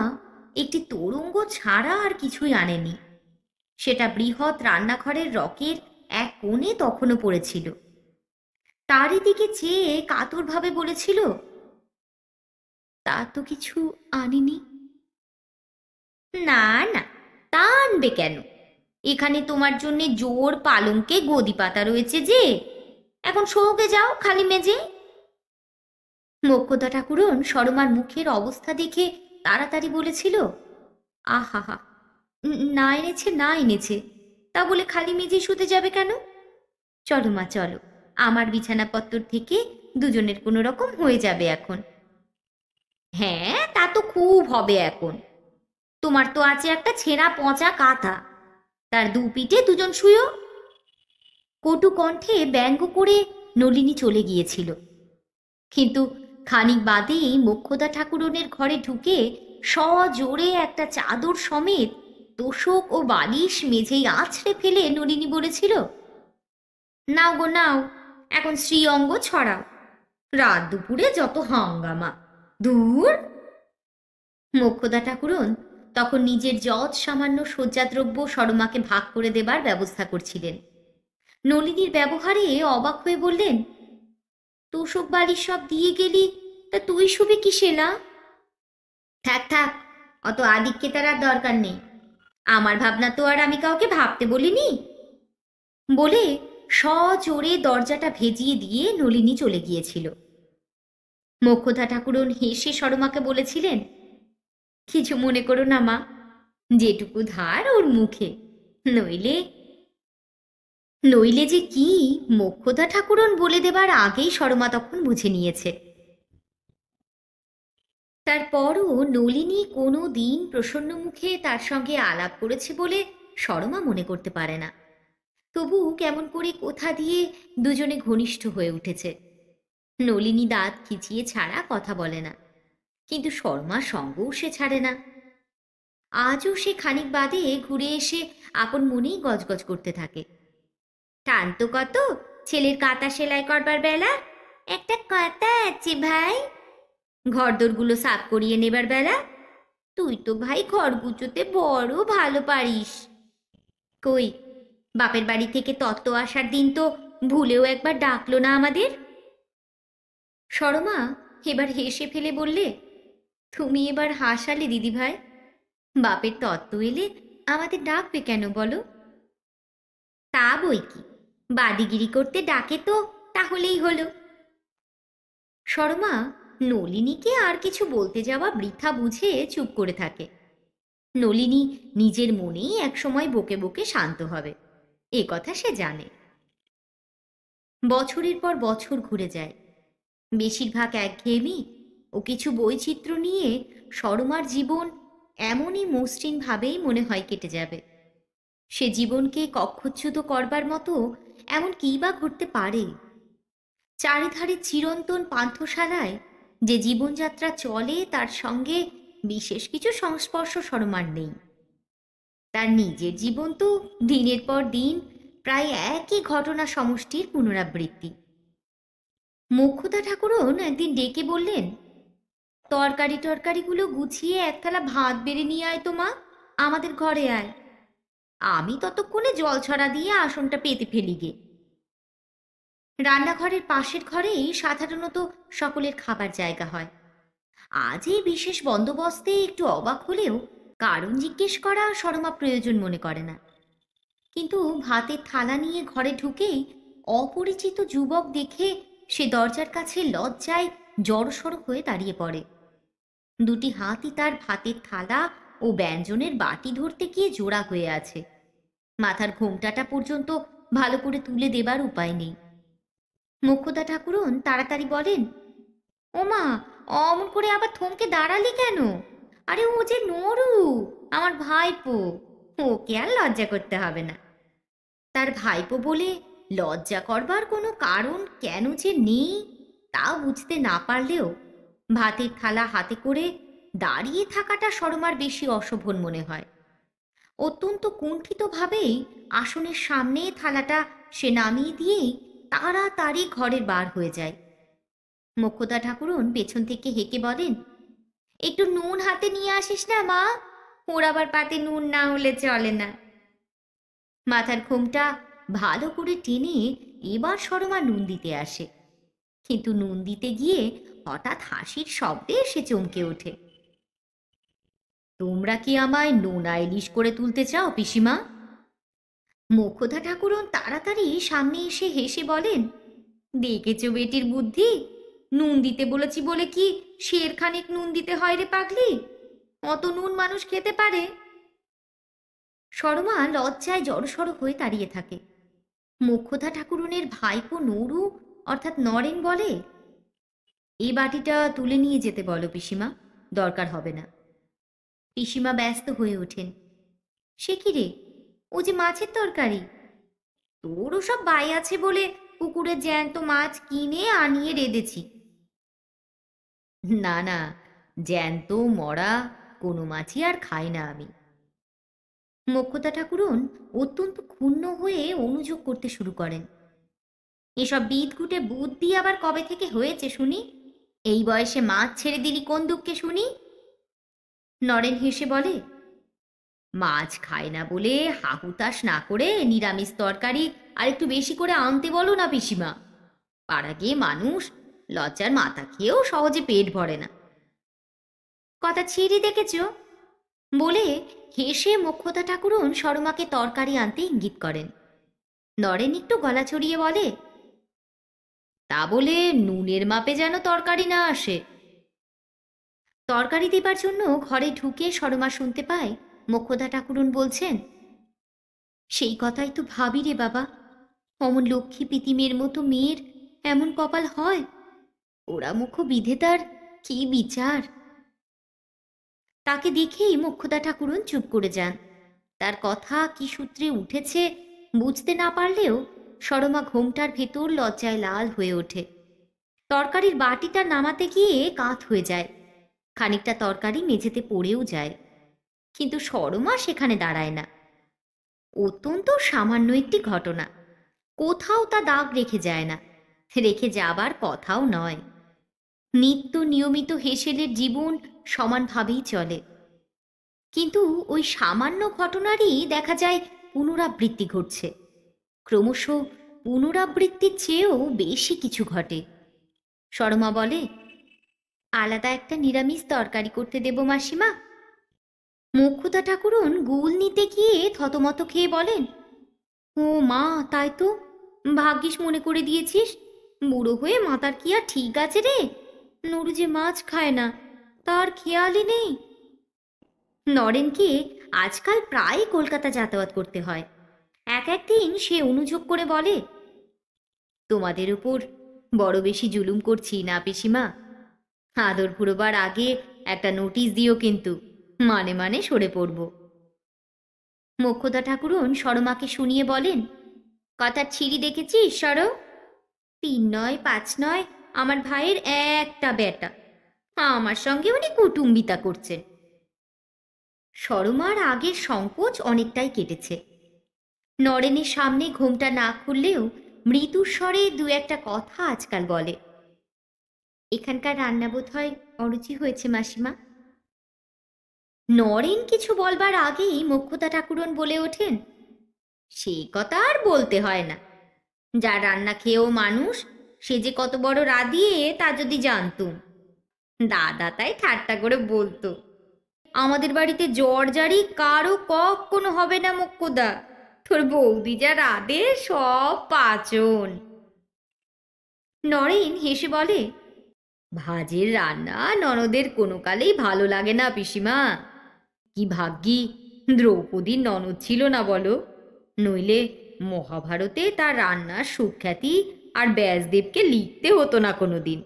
একটি তোরঙ্গ ছাড়া আর কিছুই আনেনি। সেটা বৃহৎ রান্নাঘরের রকের এক কোণে তখনও পড়েছিল। তারই দিকে চেয়ে কাতরভাবে বলেছিল, তা তো কিছু আনিনি। না না, তা আনবে কেন? এখানে তোমার জন্য জোর পালঙ্কে গদি পাতা রয়েছে যে, এখন শোকে যাও খালি মেজে। মোক্ষদা ঠাকুরন সরমার মুখের অবস্থা দেখে তাড়াতাড়ি বলেছিল, আহা হা, না এনেছে না এনেছে, তা বলে খালি মেজে শুতে যাবে কেন? চলো মা চলো, আমার বিছানাপত্তর থেকে দুজনের কোনো রকম হয়ে যাবে এখন। হ্যাঁ, তা তো খুব হবে এখন। তোমার তো আছে একটা ছেঁড়া পচা কাঁথা, তার দু পিঠে দুজন শুয়ো। কটু কণ্ঠে ব্যঙ্গ করে নলিনী চলে গিয়েছিল, কিন্তু খানিক বাদেই মোক্ষদা ঠাকুরনের ঘরে ঢুকে সজোরে একটা চাদর সমেত তোষক ও বালিশ মেঝেই আছড়ে ফেলে নলিনী বলেছিল, নাও গো নাও, এখন শ্রীঅঙ্গ ছড়াও, রাত দুপুরে যত হাঙ্গামা, দূর। মোক্ষদা ঠাকুরন তখন নিজের যৎ সামান্য শয্যাদ্রব্য সরমাকে ভাগ করে দেবার ব্যবস্থা করছিলেন। নলিনীর ব্যবহারে অবাক হয়ে বললেন, তোষক বালিশ সব দিয়ে গেলি, তা তুই শুবি কিসে না? থাক থাক, অত আদিক্যে তার আর দরকার নেই, আমার ভাবনা তো আর আমি কাউকে ভাবতে বলিনি। বলে সজোরে দরজাটা ভেজিয়ে দিয়ে নলিনী চলে গিয়েছিল। মোক্ষদা ঠাকুরন হেসে সরমাকে বলেছিলেন, কিছু মনে করো না মা, যেটুকু ধার ওর মুখে, নইলে নইলে যে কি মোক্ষদা ঠাকুরন বলে দেবার আগেই সরমা তখন বুঝে নিয়েছে। তারপরও নলিনী কোনো দিন প্রসন্ন মুখে তার সঙ্গে আলাপ করেছে বলে সরমা মনে করতে পারে না। তবু কেমন করে কোথা দিয়ে দুজনে ঘনিষ্ঠ হয়ে উঠেছে। নলিনী দাঁত খিচিয়ে ছাড়া কথা বলে না, কিন্তু শর্মার সঙ্গও সে ছাড়ে না। আজও সে খানিক বাদে ঘুরে এসে আপন মনেই গজগজ করতে থাকে, টান তো কত ছেলের কাঁথা সেলাই করবার বেলা, একটা কথা আছে ভাই, ঘরদোরগুলো সাফ করিয়ে নেবার বেলা, তুই তো ভাই ঘর গুছোতে বড় ভালো পারিস। কই, বাপের বাড়ি থেকে তত্ত্ব আসার দিন তো ভুলেও একবার ডাকলো না আমাদের। সরমা এবার হেসে ফেলে বললে, তুমি এবার হাসালে দিদি ভাই, বাপের তত্ত্ব এলে আমাদের ডাকবে কেন বলো? তা বই কি, বাদিগিরি করতে ডাকে তো তাহলেই হলো। শর্মা নলিনীকে আর কিছু বলতে যাওয়া বৃথা বুঝে চুপ করে থাকে। নলিনী নিজের মনেই একসময় বকে বকে শান্ত হবে, এ কথা সে জানে। বছরের পর বছর ঘুরে যায়, বেশিরভাগ একঘেয়েমি ও কিছু বৈচিত্র্য নিয়ে শর্মার জীবন এমনই মসৃণভাবেই মনে হয় কেটে যাবে। সে জীবনকে কক্ষচ্যুত করবার মতো এমন কী বা ঘটতে পারে? চারিধারে চিরন্তন পান্থশালায় যে জীবনযাত্রা চলে তার সঙ্গে বিশেষ কিছু সংস্পর্শ শর্মার নেই। তার নিজের জীবন তো দিনের পর দিন প্রায় একই ঘটনা সমষ্টির পুনরাবৃত্তি। মোক্ষদা ঠাকুরন একদিন ডেকে বললেন, তরকারি টরকারিগুলো গুছিয়ে এক থালা ভাত বেড়ে নিয়ে আয় তো মা, আমাদের ঘরে আয়, আমি ততক্ষণে জল ছড়া দিয়ে আসনটা পেতে ফেলি গে। রান্নাঘরের পাশের ঘরেই সাধারণত সকলের খাবার জায়গা হয়। আজ এই বিশেষ বন্দোবস্তে একটু অবাক হলেও কারণ জিজ্ঞেস করা শর্মা প্রয়োজন মনে করে না। কিন্তু ভাতের থালা নিয়ে ঘরে ঢুকেই অপরিচিত যুবক দেখে সে দরজার কাছে লজ্জায় জড়সড় হয়ে দাঁড়িয়ে পড়ে। দুটি হাতই তার ভাতের থালা ও ব্যঞ্জনের বাটি ধরতে গিয়ে জোড়া হয়ে আছে, মাথার ঘোমটাটা পর্যন্ত ভালো করে তুলে দেবার উপায় নেই। মোক্ষদা ঠাকুরন তাড়াতাড়ি বলেন, ওমা, অমন করে আবার থমকে দাঁড়ালি কেন? আরে ও যে নরু, আমার ভাইপো, ওকে আর লজ্জা করতে হবে না। তার ভাইপো বলে লজ্জা করবার কোনো কারণ কেন যে নেই তাও বুঝতে না পারলেও ভাতের থালা হাতে করে দাঁড়িয়ে থাকাটা শর্মার বেশি অশোভন মনে হয়। অত্যন্ত কুণ্ঠিতভাবেই আসনের সামনে থালাটা সে নামিয়ে দিয়েই তাড়াতাড়ি ঘরের বার হয়ে যায়। মোক্ষদা ঠাকুরন পেছন থেকে হেঁকে বলেন, একটু নুন হাতে নিয়ে আসিস না মা, ওর আবার পাতে নুন না হলে চলে না। মাথার ঘোমটা ভালো করে টেনে এবার শর্মা নুন দিতে আসে, কিন্তু নুন দিতে গিয়ে হঠাৎ হাসির শব্দে সে চমকে ওঠে। তোমরা কি আমায় নোনা ইলিশ করে তুলতে চাও পিসিমা? মোক্ষদা ঠাকুরন তাড়াতাড়ি সামনে এসে হেসে বলেন, দেখেছো বেটির বুদ্ধি, নুন দিতে বলেছি বলে কি শেরখানেক নুন দিতে হয় রে পাগলি, অত নুন মানুষ খেতে পারে? শর্মা লজ্জায় জড়সড় হয়ে দাঁড়িয়ে থাকে। মোক্ষদা ঠাকুরনের ভাইপো নরু অর্থাৎ নরেন বলে, এই বাটিটা তুলে নিয়ে যেতে বলো পিসিমা, দরকার হবে না। পিসিমা ব্যস্ত হয়ে ওঠেন। সে কি রে, ও যে মাছের তরকারি। তোর ওসব বাই আছে বলে পুকুরের জ্যান্ত মাছ কিনে আনিয়ে রেঁধেছি। না না, জ্যান্ত মরা কোনো মাছই আর খাই না আমি। মোক্ষদা ঠাকুরন অত্যন্ত ক্ষুণ্ণ হয়ে অনুযোগ করতে শুরু করেন। এসব বিদঘুটে বুদ্ধি আবার কবে থেকে হয়েছে শুনি? এই বয়সে মাছ ছেড়ে দিলি কোন দুঃখে শুনি? নরেন হেসে বলে, মাছ খায় না বলে হাহুতাশ না করে নিরামিষ তরকারি আর একটু বেশি করে আনতে বলো না পিসিমা। পাড়া গিয়ে মানুষ লজ্জার মাথা খেয়েও সহজে পেট ভরে না। কথা ছিঁড়ি দেখেছ? বলে হেসে মোক্ষদা ঠাকুরন সরমাকে তরকারি আনতে ইঙ্গিত করেন। নরেন একটু গলা ছড়িয়ে বলে, তা বলে নুনের মাপে যেন তরকারি না আসে। তরকারি দেবার জন্য ঘরে ঢুকে সরমা শুনতে পায় মোক্ষদা ঠাকুরন বলছেন, সেই কথাই তো ভাবি রে বাবা, অমন লক্ষ্মী পিতিমের মতো মেয়ের এমন কপাল হয়? ওরা মুখ বিধেতার কি বিচার! তাকে দেখেই মোক্ষদা ঠাকুরন চুপ করে যান। তার কথা কি সূত্রে উঠেছে বুঝতে না পারলেও সরমা ঘোমটার ভেতর লজ্জায় লাল হয়ে ওঠে। তরকারির বাটিটা নামাতে গিয়ে কাত হয়ে যায়। খানিকটা তরকারি মেঝেতে পড়েও যায়, কিন্তু সরমা সেখানে দাঁড়ায় না। অত্যন্ত সামান্য একটি ঘটনা, কোথাও তা দাগ রেখে যায় না, রেখে যাবার কথাও নয়। নিত্য নিয়মিত হেসেলের জীবন সমানভাবেই চলে, কিন্তু ওই সামান্য ঘটনারই দেখা যায় পুনরাবৃত্তি ঘটছে। ক্রমশ পুনরাবৃত্তির চেয়েও বেশি কিছু ঘটে। সরমা বলে, আলাদা একটা নিরামিষ তরকারি করতে দেব মাসিমা? মোক্ষদা ঠাকুরন গুল নিতে গিয়ে থতমত খেয়ে বলেন, ও মা, তাই তো, ভাগ্যিস মনে করে দিয়েছিস। বুড়ো হয়ে মাতার কি আর ঠিক আছে রে? নুরু যে মাছ খায় না, তার খেয়ালই নেই। নরেনকে আজকাল প্রায় কলকাতা যাতায়াত করতে হয়। এক একদিন সে অনুযোগ করে বলে, তোমাদের উপর বড় বেশি জুলুম করছি না পিসিমা? আদর ফুরোবার আগে একটা নোটিশ দিও কিন্তু, মানে মানে সরে পড়ব। মোক্ষদা ঠাকুরন সরমাকে শুনিয়ে বলেন, কথার ছিঁড়ি দেখেছিস সর? 3 নয় 5 নয়, আমার ভাইয়ের একটা বেটা, আমার সঙ্গে উনি কুটুম্বিতা করছেন। সরমার আগের সংকোচ অনেকটাই কেটেছে। নরেনের সামনে ঘোমটা না খুললেও মৃদু স্বরে দু একটা কথা আজকাল বলে। এখানকার রান্না বোধ হয় অরুচি হয়েছে মাসিমা। নরেন কিছু বলবার আগেই মোক্ষদা ঠাকুরন বলে ওঠেন, সেই কথা আর বলতে হয় না। যা রান্না খেয়েও মানুষ, সে যে কত বড় রাঁধিয়ে তা যদি জানতুম। দাদা তাই ঠাট্টা করে বলতো, আমাদের বাড়িতে জ্বর জারি কারো কখনো হবে না মোক্ষদা, তোর বৌদি যা রাঁধে সব পাচন। নরেন হেসে বলে, ভাজের রান্না ননদের কোনো কালেই ভালো লাগে না পিসিমা। কি ভাগ্যি দ্রৌপদীর ননদ ছিল না বলো, নইলে মহাভারতে তার রান্নার সুখ্যাতি আর ব্যাসদেবকে লিখতে হতো না কোনোদিন।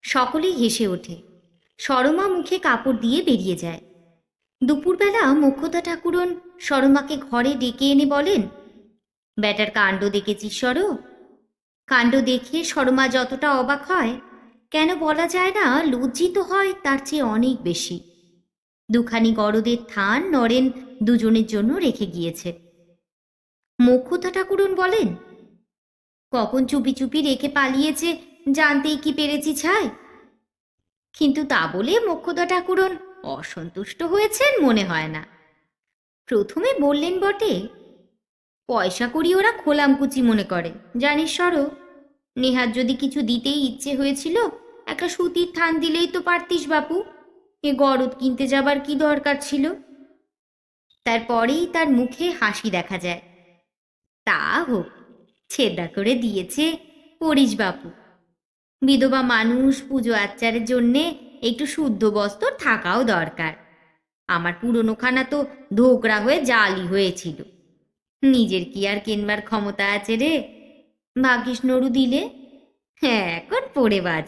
সকলেই হেসে ওঠে। সরমা মুখে কাপড় দিয়ে বেরিয়ে যায়। দুপুরবেলা মোক্ষদা ঠাকুরন সরমাকে ঘরে ডেকে এনে বলেন, ব্যাটার কাণ্ড দেখেছিস সর? কাণ্ড দেখে সরমা যতটা অবাক হয়, কেন বলা যায় না লজ্জিত হয় তার চেয়ে অনেক বেশি। দুখানি গরদের থান নরেন দুজনের জন্য রেখে গিয়েছে। মোক্ষদা ঠাকুরন বলেন, কখন চুপি চুপি রেখে পালিয়েছে জানতেই কি পেরেছি ছাই। কিন্তু তা বলে মোক্ষদা ঠাকুরন অসন্তুষ্ট হয়েছেন মনে হয় না। প্রথমে বললেন বটে, পয়সা করি ওরা খোলামকুচি মনে করে, জানিস সর? নেহার যদি কিছু দিতেই ইচ্ছে হয়েছিল, একটা সুতির থান দিলেই তো পারতিস বাপু, এ গরদ কিনতে যাবার কি দরকার ছিল? তারপরেই তার মুখে হাসি দেখা যায়। তা হোক, ছেদা করে দিয়েছে পরিস বাপু। বিধবা মানুষ, পুজো আচ্চারের জন্যে একটু শুদ্ধ বস্ত্র থাকাও দরকার। আমার পুরনোখানা তো ধোকরা হয়ে জালি হয়েছিল, নিজের কি আর কেনবার ক্ষমতা আছে রে? ভাগ্যিস নরু দিলে, হ্যাঁ এখন পড়ে বাজ।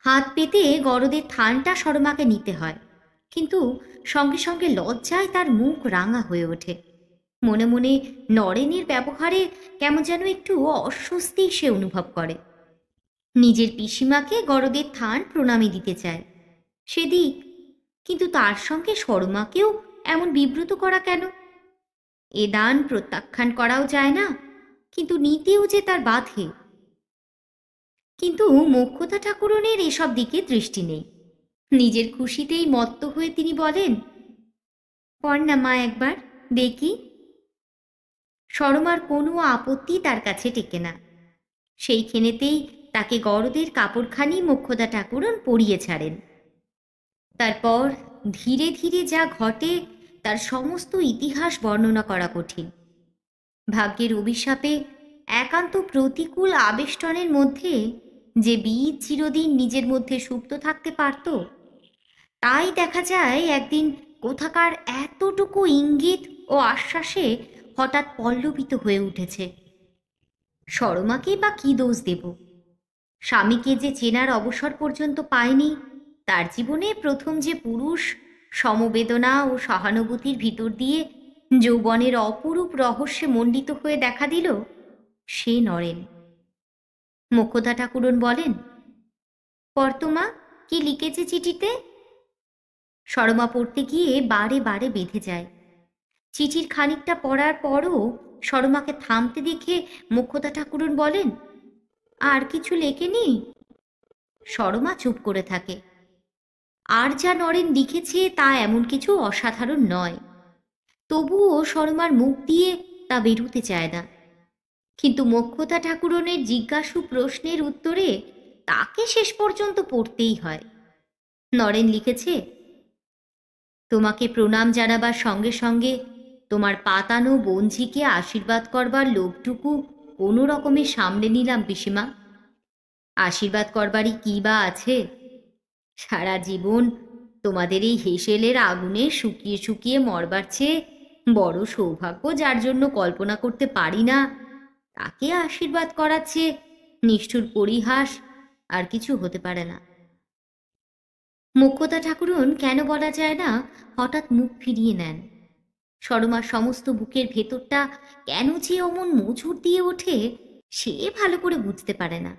হাত পেতে গরদের থানটা সরমাকে নিতে হয়, কিন্তু সঙ্গে সঙ্গে লজ্জায় তার মুখ রাঙা হয়ে ওঠে। মনে মনে নরেনের ব্যবহারে কেমন যেন একটু অস্বস্তি সে অনুভব করে। নিজের পিসিমাকে গরদের থান প্রণামী দিতে চায়, সেদিক, কিন্তু তার সঙ্গে সরমাকেও এমন বিব্রত করা কেন? এ দান প্রত্যাখ্যান করাও যায় না, কিন্তু নিতেও যে তার বাধে। কিন্তু মোক্ষদা ঠাকুরনের এসব দিকে দৃষ্টি নেই। নিজের খুশিতেই মত্ত হয়ে তিনি বলেন, পড় না মা একবার দেখি। সরমার কোনো আপত্তি তার কাছে টেকে না। সেইখানেতেই তাকে গরদের কাপড়খানি মোক্ষদা ঠাকুরন পরিয়ে ছাড়েন। তারপর ধীরে ধীরে যা ঘটে তার সমস্ত ইতিহাস বর্ণনা করা কঠিন। ভাগ্যের অভিশাপে একান্ত প্রতিকূল আবেষ্টনের মধ্যে যে বীজ চিরদিন নিজের মধ্যে সুপ্ত থাকতে পারত, তাই দেখা যায় একদিন কোথাকার এতটুকু ইঙ্গিত ও আশ্বাসে হঠাৎ পল্লবিত হয়ে উঠেছে। সরমাকে বা কি দোষ দেব? স্বামীকে যে চেনার অবসর পর্যন্ত পায়নি, তার জীবনে প্রথম যে পুরুষ সমবেদনা ও সহানুভূতির ভিতর দিয়ে যৌবনের অপরূপ রহস্যে মণ্ডিত হয়ে দেখা দিল, সে নরেন। মোক্ষদা ঠাকুরন বলেন, পর্তমা কি লিখেছে চিঠিতে? সরমা পড়তে গিয়ে বারে বারে বেঁধে যায়। চিঠির খানিকটা পড়ার পরও সরমাকে থামতে দেখে মোক্ষদা ঠাকুরন বলেন, আর কিছু লেখেনি? সরমা চুপ করে থাকে। আর যা নরেন লিখেছে তা এমন কিছু অসাধারণ নয়, তবুও সরমার মুখ দিয়ে তা বেরুতে চায় না। কিন্তু মোক্ষদা ঠাকুরনের জিজ্ঞাসু প্রশ্নের উত্তরে তাকে শেষ পর্যন্ত পড়তেই হয়। নরেন লিখেছে, তোমাকে প্রণাম জানাবার সঙ্গে সঙ্গে তোমার পাতানো বঞ্ঝিকে আশীর্বাদ করবার লোভটুকু কোনো রকমে সামলে নিলাম পিসিমা। আশীর্বাদ করবারই কি বা আছে? সারা জীবন তোমাদের এই হেসেলের আগুনে শুকিয়ে শুকিয়ে মরবার চেয়ে বড় সৌভাগ্য যার জন্য কল্পনা করতে পারি না, তাকে আশীর্বাদ করাচ্ছে নিষ্ঠুর পরিহাস আর কিছু হতে পারে না। মোক্ষদা ঠাকুরন কেন বলা যায় না হঠাৎ মুখ ফিরিয়ে নেন। সরমার সমস্ত বুকের ভেতরটা কেন যে অমন মোচড় দিয়ে ওঠে সে ভালো করে বুঝতে পারে না।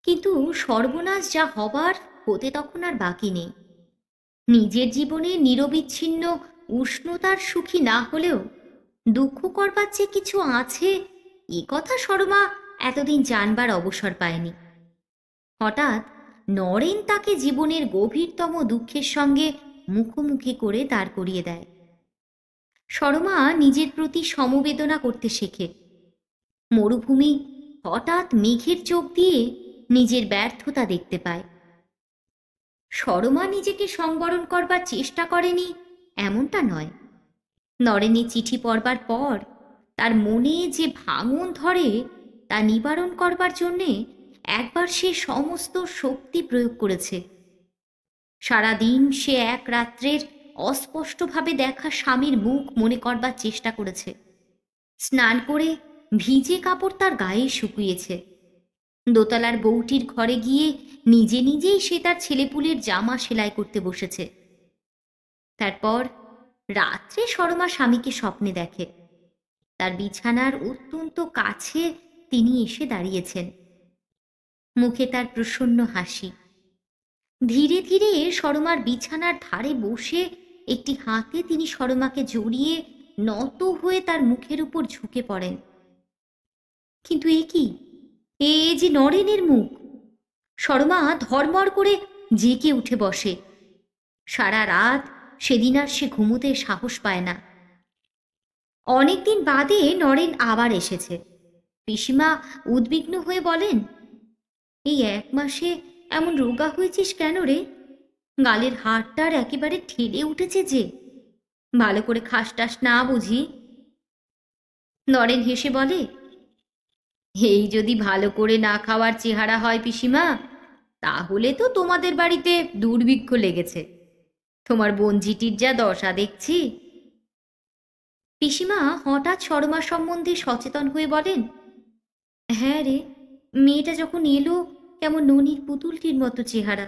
কিন্তু সর্বনাশ যা হবার হতে তখন আর বাকি নেই। নিজের জীবনে নিরবিচ্ছিন্ন উষ্ণতার সুখী না হলেও দুঃখ করবার যে কিছু আছে এ কথা সরমা এতদিন জানবার অবসর পায়নি। হঠাৎ নরেন তাকে জীবনের গভীরতম দুঃখের সঙ্গে মুখোমুখি করে দাঁড় করিয়ে দেয়। সরমা নিজের প্রতি সমবেদনা করতে শেখে। মরুভূমি হঠাৎ মেঘের চোখ দিয়ে নিজের ব্যর্থতা দেখতে পায়। সরমা নিজেকে সংবরণ করবার চেষ্টা করেনি এমনটা নয়। নরেনের চিঠি পড়বার পর তার মনে যে ভাঙন ধরে তা নিবারণ করবার জন্যে একবার সে সমস্ত শক্তি প্রয়োগ করেছে। সারাদিন সে এক রাত্রের অস্পষ্টভাবে দেখা স্বামীর মুখ মনে করবার চেষ্টা করেছে। স্নান করে ভিজে কাপড় তার গায়ে শুকিয়েছে। দোতলার বউটির ঘরে গিয়ে নিজে নিজেই সে তার ছেলেপুলের জামা সেলাই করতে বসেছে। তারপর রাত্রে সরমা স্বামীকে স্বপ্নে দেখে। তার বিছানার অত্যন্ত কাছে তিনি এসে দাঁড়িয়েছেন, মুখে তার প্রসন্ন হাসি। ধীরে ধীরে সরমার বিছানার ধারে বসে একটি হাতে তিনি সরমাকে জড়িয়ে নত হয়ে তার মুখের উপর ঝুঁকে পড়েন। কিন্তু এ কি? এ যে নরেনের মুখ! সরমা ধর্মর করে জেগে উঠে বসে। সারা রাত সেদিন আর সে ঘুমোতে সাহস পায় না। অনেকদিন বাদে নরেন আবার এসেছে। পিসিমা উদ্বিগ্ন হয়ে বলেন, এই 1 মাসে এমন রোগা হয়েছিস কেন রে? গালের হাড়টার একেবারে ঠেলে উঠেছে যে, ভালো করে খাস টাস না বুঝি? নরেন হেসে বলে, এই যদি ভালো করে না খাওয়ার চেহারা হয় পিসিমা, তাহলে তো তোমাদের বাড়িতে দুর্ভিক্ষ লেগেছে। তোমার বঞ্জিটির যা দশা দেখছি। পিসিমা হঠাৎ সরমা সম্বন্ধে সচেতন হয়ে বলেন, হ্যাঁ রে, মেয়েটা যখন এলো কেমন ননির পুতুলটির মতো চেহারা,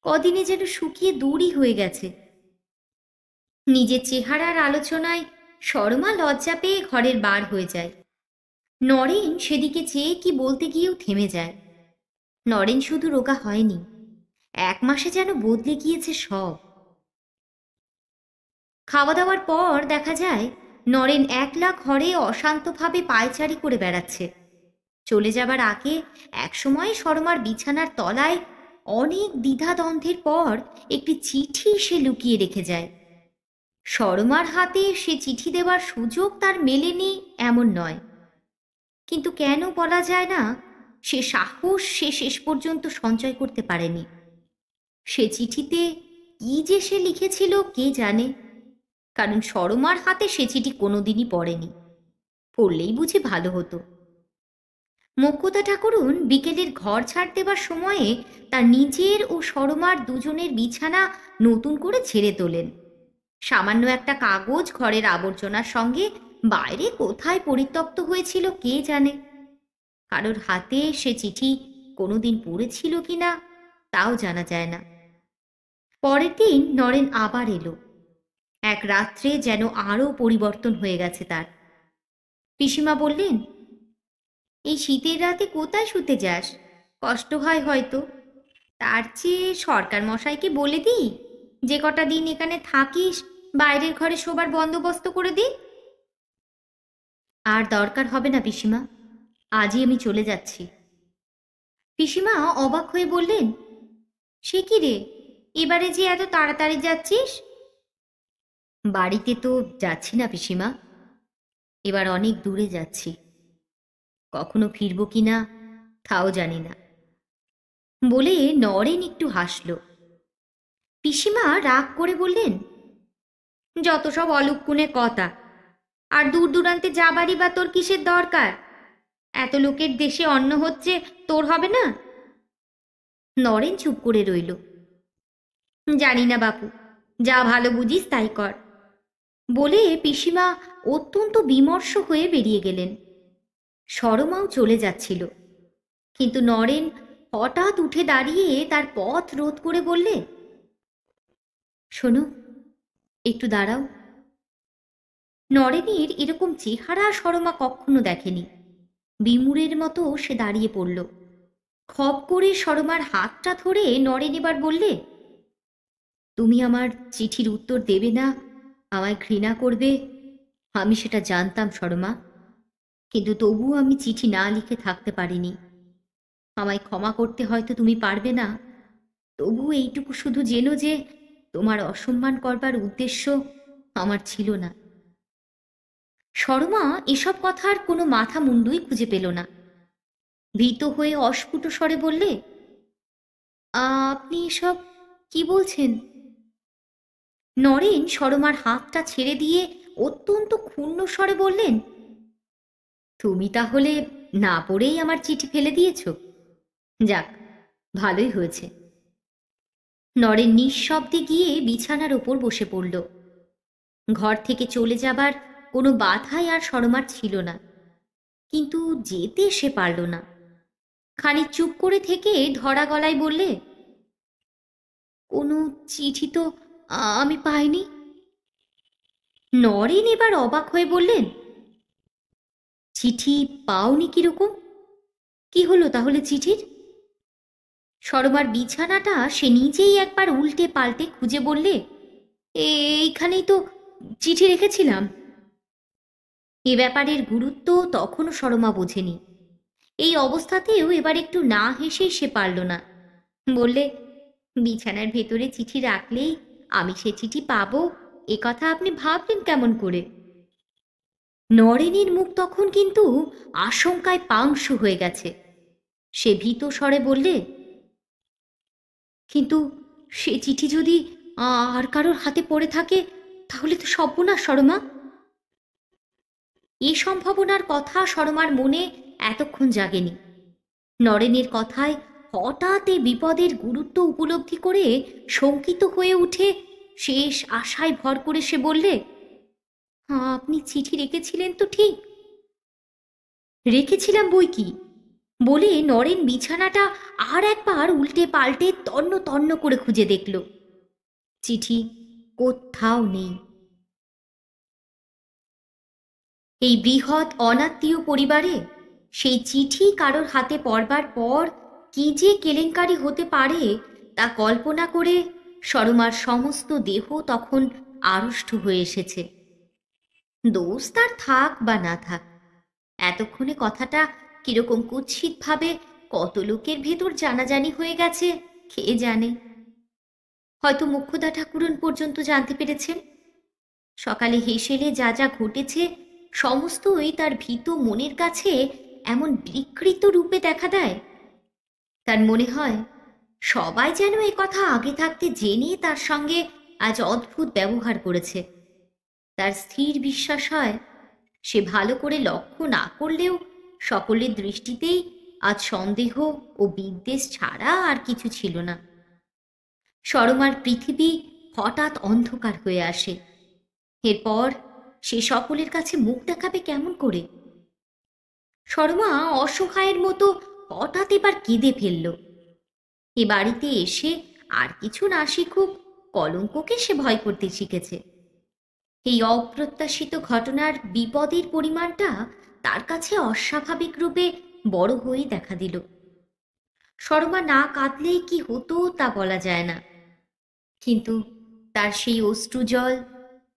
কদিনে যেন শুকিয়ে দড়ি হয়ে গেছে। নিজের চেহারার আলোচনায় সরমা লজ্জা পেয়ে ঘরের বার হয়ে যায়। নরেন সেদিকে চেয়ে কি বলতে গিয়েও থেমে যায়। নরেন শুধু রোগা হয়নি, 1 মাসে যেন বদলে গিয়েছে সব। খাওয়া দাওয়ার পর দেখা যায় নরেন একলা ঘরে অশান্তভাবে পায়চারি করে বেড়াচ্ছে। চলে যাবার আগে একসময় সরমার বিছানার তলায় অনেক দ্বিধাদ্বন্দ্বের পর একটি চিঠি সে লুকিয়ে রেখে যায়। সরমার হাতে সে চিঠি দেওয়ার সুযোগ তার মেলেনি এমন নয়, কিন্তু কেন বলা যায় না, সে সাহস সে শেষ পর্যন্ত সঞ্চয় করতে পারেনি। সে চিঠিতে কি যে সে লিখেছিল কে জানে, কারণ সরমার হাতে সে চিঠি কোনোদিনই পড়েনি। পড়লেই বুঝি ভালো হতো। মোক্ষদা ঠাকুরুন বিকেলের ঘর ছাড় দেবার সময়ে তার নিজের ও সরমার দুজনের বিছানা নতুন করে ঝেড়ে তোলেন। সামান্য একটা কাগজ ঘরের আবর্জনার সঙ্গে বাইরে কোথায় পরিত্যক্ত হয়েছিল কে জানে। কারোর হাতে সে চিঠি কোনোদিন পড়েছিল কিনা তাও জানা যায় না। পরের দিন নরেন আবার এলো। এক রাত্রে যেন আরও পরিবর্তন হয়ে গেছে তার। পিসিমা বললেন, এই শীতের রাতে কোথায় শুতে যাস? কষ্ট হয় হয়তো। তার চেয়ে সরকার মশাইকে বলে দিই যে কটা দিন এখানে থাকিস বাইরের ঘরে শোবার বন্দোবস্ত করে দিই। আর দরকার হবে না পিসিমা, আজই আমি চলে যাচ্ছি। পিসিমা অবাক হয়ে বললেন, সে কি রে, এবারে যে এত তাড়াতাড়ি যাচ্ছিস? বাড়িতে তো যাচ্ছি না পিসিমা, এবার অনেক দূরে যাচ্ছি। কখনো ফিরব কিনা তাও জানি না। বলে নরেন একটু হাসল। পিসিমা রাগ করে বললেন, যত সব অলুক্ষণে কথা, আর দূর দূরান্তে যাবারই বা তোর কিসের দরকার? এত লোকের দেশে অন্ন হচ্ছে, তোর হবে না? নরেন চুপ করে রইল। জানি না বাপু, যা ভালো বুঝিস তাই কর, বলে পিসিমা অত্যন্ত বিমর্ষ হয়ে বেরিয়ে গেলেন। সরমাও চলে যাচ্ছিল, কিন্তু নরেন হঠাৎ উঠে দাঁড়িয়ে তার পথ রোধ করে বললে, শোনো, একটু দাঁড়াও। নরেনের এরকম চেহারা সরমা কখনো দেখেনি। বিমূঢ়ের মতো সে দাঁড়িয়ে পড়ল। খপ করে সরমার হাতটা ধরে নরেন এবার বললে, তুমি আমার চিঠির উত্তর দেবে না, আমায় ঘৃণা করবে, আমি সেটা জানতাম সরমা, কিন্তু তবুও আমি চিঠি না লিখে থাকতে পারিনি। আমায় ক্ষমা করতে হয়তো তুমি পারবে না, তবু এইটুকু শুধু জেনো যে তোমার অসম্মান করবার উদ্দেশ্য আমার ছিল না। সরমা এসব কথার কোনো মাথা মুন্ডুই খুঁজে পেল না। ভীত হয়ে অস্ফুট স্বরে বললে, আপনি এসব কি বলছেন? নরেন সরমার হাতটা ছেড়ে দিয়ে অত্যন্ত ক্ষুণ্ণ স্বরে বললেন, তুমি তাহলে না পড়েই আমার চিঠি ফেলে দিয়েছ? যাক, ভালোই হয়েছে। নরেন নিঃশব্দে গিয়ে বিছানার ওপর বসে পড়ল। ঘর থেকে চলে যাবার কোনো বাধাই আর সরমার ছিল না, কিন্তু যেতে সে পারল না। খানিক চুপ করে থেকে ধরা গলায় বললে, কোনো চিঠি তো আমি পাইনি। নরেন এবার অবাক হয়ে বললেন, চিঠি পাওনি কিরকম? কি হলো তাহলে চিঠির? সরমার বিছানাটা সে নিজেই একবার উল্টে পাল্টে খুঁজে বললে, এইখানেই তো চিঠি রেখেছিলাম। এ ব্যাপারের গুরুত্ব তখনও সরমা বোঝেনি। এই অবস্থাতেও এবার একটু না হেসেই সে পারল না। বললে, বিছানার ভেতরে চিঠি রাখলেই আমি সে চিঠি পাবো, এ কথা আপনি ভাবলেন কেমন করে? নরেনের মুখ তখন কিন্তু আশঙ্কায় পাংশু হয়ে গেছে। সে ভীত স্বরে বললে, কিন্তু সে চিঠি যদি আর কারোর হাতে পড়ে থাকে তাহলে তো সর্বনাশ সরমা। এ সম্ভাবনার কথা সরমার মনে এতক্ষণ জাগেনি। নরেনের কথায় হঠাৎ এ বিপদের গুরুত্ব উপলব্ধি করে শঙ্কিত হয়ে উঠে শেষ আশায় ভর করে সে বললে, আপনি চিঠি রেখেছিলেন তো ঠিক? রেখেছিলাম বই কি, বলে নরেন বিছানাটা আর একবার উল্টে পাল্টে তন্ন তন্ন করে খুঁজে দেখল। চিঠি কোথাও নেই। এই বৃহৎ অনাত্মীয় পরিবারে সেই চিঠি কারোর হাতে পড়বার পর কি যে কেলেঙ্কারি হতে পারে তা কল্পনা করে সরমার সমস্ত দেহ তখন আড়ষ্ট হয়ে এসেছে। দোষ তার থাক বা না থাক, এতক্ষণে কথাটা কিরকম কুৎসিতভাবে কত লোকের ভেতর জানাজানি হয়ে গেছে কে জানে। হয়তো মোক্ষদা ঠাকুরন পর্যন্ত জানতে পেরেছেন। সকালে হেসেলে যা যা ঘটেছে সমস্তই তার ভীত মনের কাছে এমন বিকৃত রূপে দেখা দেয়। তার মনে হয় সবাই যেন এ কথা আগে থাকতে জেনে তার সঙ্গে আজ অদ্ভুত ব্যবহার করেছে। তার স্থির বিশ্বাস হয় সে ভালো করে লক্ষ্য না করলেও সকলের দৃষ্টিতেই আজ সন্দেহ ও বিদ্বেষ ছাড়া আর কিছু ছিল না। সরমার পৃথিবী হঠাৎ অন্ধকার হয়ে আসে। এরপর সে সকলের কাছে মুখ দেখাবে কেমন করে? সরমা অসহায়ের মতো হঠাৎ এবার কেঁদে ফেলল। এ বাড়িতে এসে আর কিছু না শিখুক, কলঙ্ককে সে ভয় করতে শিখেছে। এই অপ্রত্যাশিত ঘটনার বিপদের পরিমাণটা তার কাছে অস্বাভাবিক রূপে বড় হয়ে দেখা দিল। সরমা না কাঁদলেই কি হতো তা বলা যায় না, কিন্তু তার সেই অশ্রুজল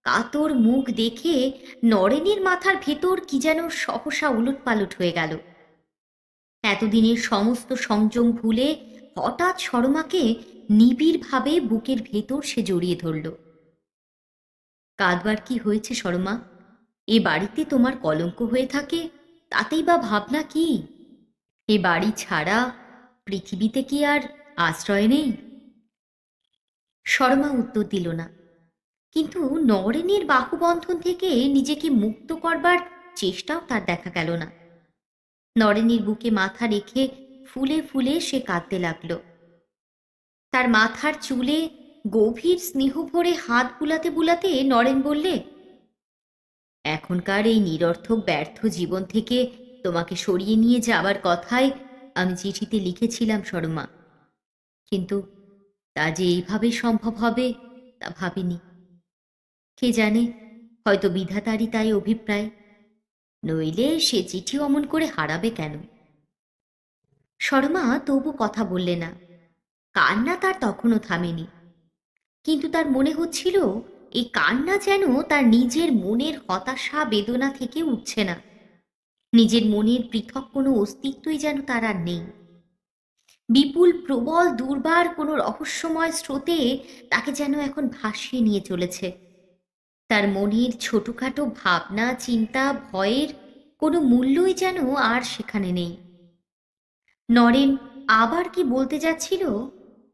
কাতর মুখ দেখে নরেনের মাথার ভেতর কি যেন সহসা উলটপালট হয়ে গেল। এতদিনের সমস্ত সংযম ভুলে হঠাৎ সরমাকে নিবিড়ভাবে বুকের ভেতর সে জড়িয়ে ধরল। কাঁদবার কি হয়েছে সরমা? এ বাড়িতে তোমার কলঙ্ক হয়ে থাকে তাতেই বা ভাবনা কি? এ বাড়ি ছাড়া পৃথিবীতে কি আর আশ্রয় নেই? সরমা উত্তর দিল না, কিন্তু নরেনের বাহুবন্ধন থেকে নিজেকে মুক্ত করবার চেষ্টাও তার দেখা গেল না। নরেনের বুকে মাথা রেখে ফুলে ফুলে সে কাঁদতে লাগল। তার মাথার চুলে গভীর স্নেহ ভরে হাত বুলাতে বুলাতে নরেন বললে, এখনকার এই নিরর্থক ব্যর্থ জীবন থেকে তোমাকে সরিয়ে নিয়ে যাবার কথাই আমি চিঠিতে লিখেছিলাম সরমা, কিন্তু তা যে এইভাবে সম্ভব হবে তা ভাবিনি। কে জানে, হয়তো বিধাতারই তাই অভিপ্রায়, নইলে সে চিঠি অমন করে হারাবে কেন? সরমা তবু কথা বললে না। কান্না তার তখনও থামেনি, কিন্তু তার মনে হচ্ছিল এই কান্না যেন তার নিজের মনের হতাশা বেদনা থেকে উঠছে না। নিজের মনের পৃথক কোনো অস্তিত্বই যেন তার আর নেই। বিপুল প্রবল দুর্বার কোনো রহস্যময় স্রোতে তাকে যেন এখন ভাসিয়ে নিয়ে চলেছে। তার মনের ছোটখাটো ভাবনা চিন্তা ভয়ের কোনো মূল্যই যেন আর সেখানে নেই। নরেন আবার কি বলতে যাচ্ছিল,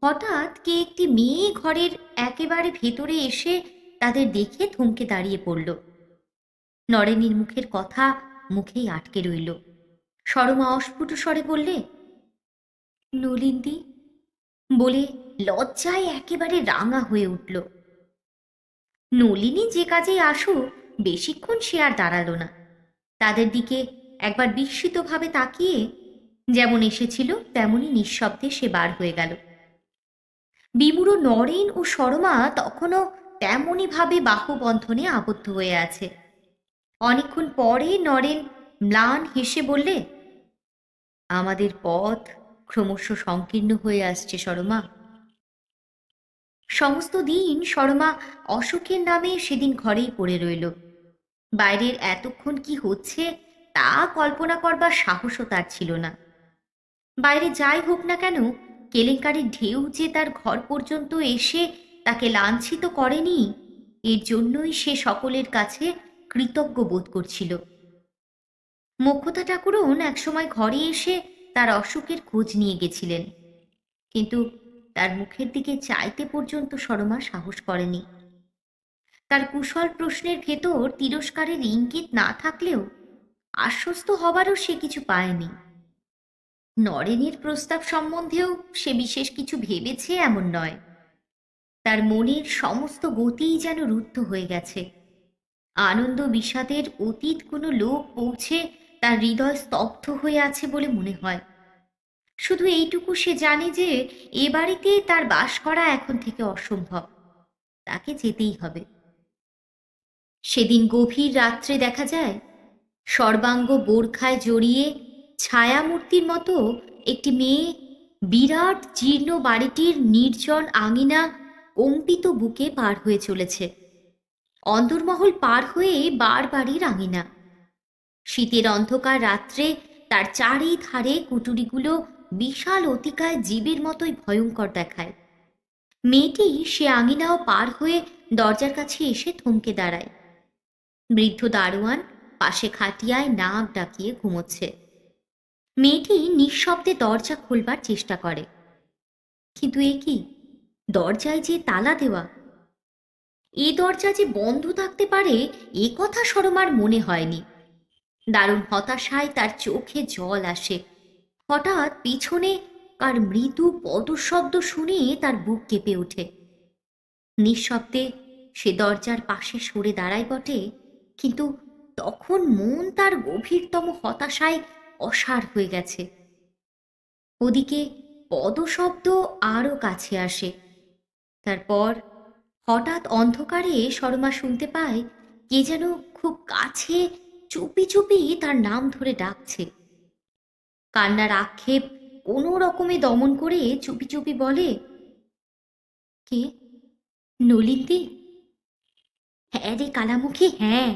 হঠাৎ কে একটি মেয়ে ঘরের একেবারে ভেতরে এসে তাদের দেখে থমকে দাঁড়িয়ে পড়ল। নরেনের মুখের কথা মুখেই আটকে রইল। সরমা অস্ফুট স্বরে বললে, নলিনদি, বলে লজ্জায় একেবারে রাঙা হয়ে উঠল। নলিনী যে কাজে আসুক বেশিক্ষণ সে আর দাঁড়ালো না। তাদের দিকে একবার বিস্মিতভাবে তাকিয়ে যেমন এসেছিল তেমনি নিঃশব্দে সে বার হয়ে গেল। বিমূঢ় নরেন ও সরমা তখনও তেমনি ভাবে বাহুবন্ধনে আবদ্ধ হয়ে আছে। অনেকক্ষণ পরে নরেন ম্লান হেসে বললে, আমাদের পথ ক্রমশ সংকীর্ণ হয়ে আসছে সরমা। সমস্ত দিন সরমা অসুখের নামে সেদিন ঘরেই পড়ে রইল। বাইরের এতক্ষণ কি হচ্ছে তা কল্পনা করবার সাহসও তার ছিল না। বাইরে যাই হোক না কেন, কেলেঙ্কারির ঢেউ যে তার ঘর পর্যন্ত এসে তাকে লাঞ্ছিত করেনি, এর জন্যই সে সকলের কাছে কৃতজ্ঞ বোধ করছিল। মোক্ষদা ঠাকুরন একসময় ঘরে এসে তার অসুখের খোঁজ নিয়ে গেছিলেন, কিন্তু তার মুখের দিকে চাইতে পর্যন্ত সরমা সাহস করেনি। তার কুশল প্রশ্নের ভেতর তিরস্কারের ইঙ্গিত না থাকলেও আশ্বস্ত হবারও সে কিছু পায়নি। নরেনের প্রস্তাব সম্বন্ধেও সে বিশেষ কিছু ভেবেছে এমন নয়। তার মনের সমস্ত গতিই যেন রুদ্ধ হয়ে গেছে। আনন্দ বিষাদের অতীত কোনো লোক পৌঁছে তার হৃদয় স্তব্ধ হয়ে আছে বলে মনে হয়। শুধু এইটুকু সে জানে যে এ বাড়িতে তার বাস করা এখন থেকে অসম্ভব, তাকে যেতেই হবে। সেদিন গভীর রাত্রে দেখা যায় সর্বাঙ্গ বোরখায় জড়িয়ে ছায়ামূর্তির মতো একটি মেয়ে বিরাট জীর্ণ বাড়িটির নির্জন আঙিনা কম্পিত বুকে পার হয়ে চলেছে। অন্দরমহল পার হয়ে বাড়ির আঙিনা। শীতের অন্ধকার রাত্রে তার চারিধারে কুটুরিগুলো বিশাল অতিকায় জীবের মতোই ভয়ঙ্কর দেখায়। মেয়েটি সে আঙিনাও পার হয়ে দরজার কাছে এসে থমকে দাঁড়ায়। বৃদ্ধ দারোয়ান পাশে খাটিয়ায় নাক ডাকিয়ে ঘুমোচ্ছে। মেয়েটি নিঃশব্দে দরজা খুলবার চেষ্টা করে, কিন্তু এ কি, দরজায় যে তালা দেওয়া। এ দরজা যে বন্ধ থাকতে পারে এ কথা সরমার মনে হয়নি। দারুণ হতাশায় তার চোখে জল আসে। হঠাৎ পিছনে কার মৃদু পদশব্দ শুনে তার বুক কেঁপে ওঠে। নিঃশব্দে সে দরজার পাশে সরে দাঁড়ায় বটে, কিন্তু তখন মন তার গভীরতম হতাশায় অসাড় হয়ে গেছে। ওদিকে পদশব্দ আরো কাছে আসে। তারপর হঠাৎ অন্ধকারে সরমা শুনতে পায় কে যেন খুব কাছে চুপি চুপি তার নাম ধরে ডাকছে। কান্নার আক্ষেপ কোনো রকমে দমন করে চুপি চুপি বলে, কে? নলিনদি? হ্যাঁ রে কালামুখী, হ্যাঁ,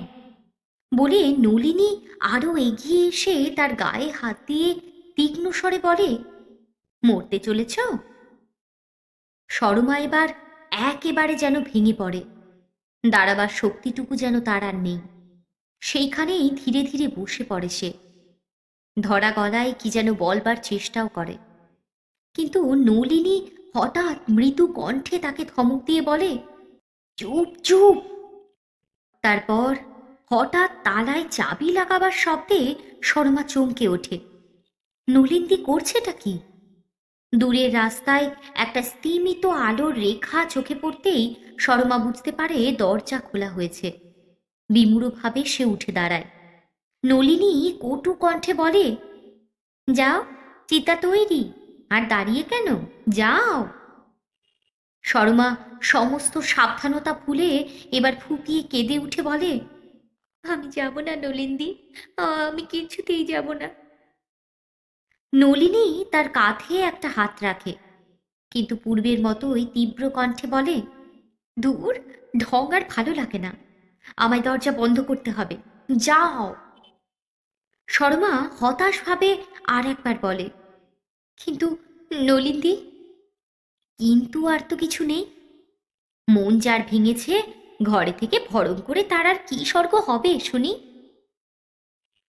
বলে নলিনী আরো এগিয়ে এসে তার গায়ে হাত দিয়ে তীক্ষ্ণ স্বরে বলে, মরতে চলেছ? সরমা এবার একেবারে যেন ভেঙে পড়ে। দাঁড়াবার শক্তিটুকু যেন তার আর নেই। সেইখানেই ধীরে ধীরে বসে পড়ে সে। ধরা গলায় কি যেন বলবার চেষ্টাও করে, কিন্তু নলিনী হঠাৎ মৃদু কণ্ঠে তাকে ধমক দিয়ে বলে, চুপ চুপ। তারপর হঠাৎ তালায় চাবি লাগাবার শব্দে সরমা চমকে ওঠে। নলিনদি করছেটা কি? দূরের রাস্তায় একটা স্তিমিত আলোর রেখা চোখে পড়তেই সরমা বুঝতে পারে দরজা খোলা হয়েছে। বিমূঢ়ভাবে সে উঠে দাঁড়ায়। নলিনী কটু কণ্ঠে বলে, যাও, চিতা তৈরি, আর দাঁড়িয়ে কেন, যাও। সরমা সমস্ত সাবধানতা ভুলে এবার ফুপিয়ে কেঁদে উঠে বলে, আমি যাব না নলিনদি, আমি কিছুতেই যাব না। নলিনী তার কাঁধে একটা হাত রাখে, কিন্তু পূর্বের মতোই তীব্র কণ্ঠে বলে, দূর, ঢং আর ভালো লাগে না, আমায় দরজা বন্ধ করতে হবে, যাও। শর্মা হতাশভাবে আর একবার বলে, কিন্তু নলিনদি। কিন্তু আর তো কিছু নেই। মন যার ভেঙেছে, ঘরে থেকে ভরম করে তার আর কি স্বর্গ হবে শুনি।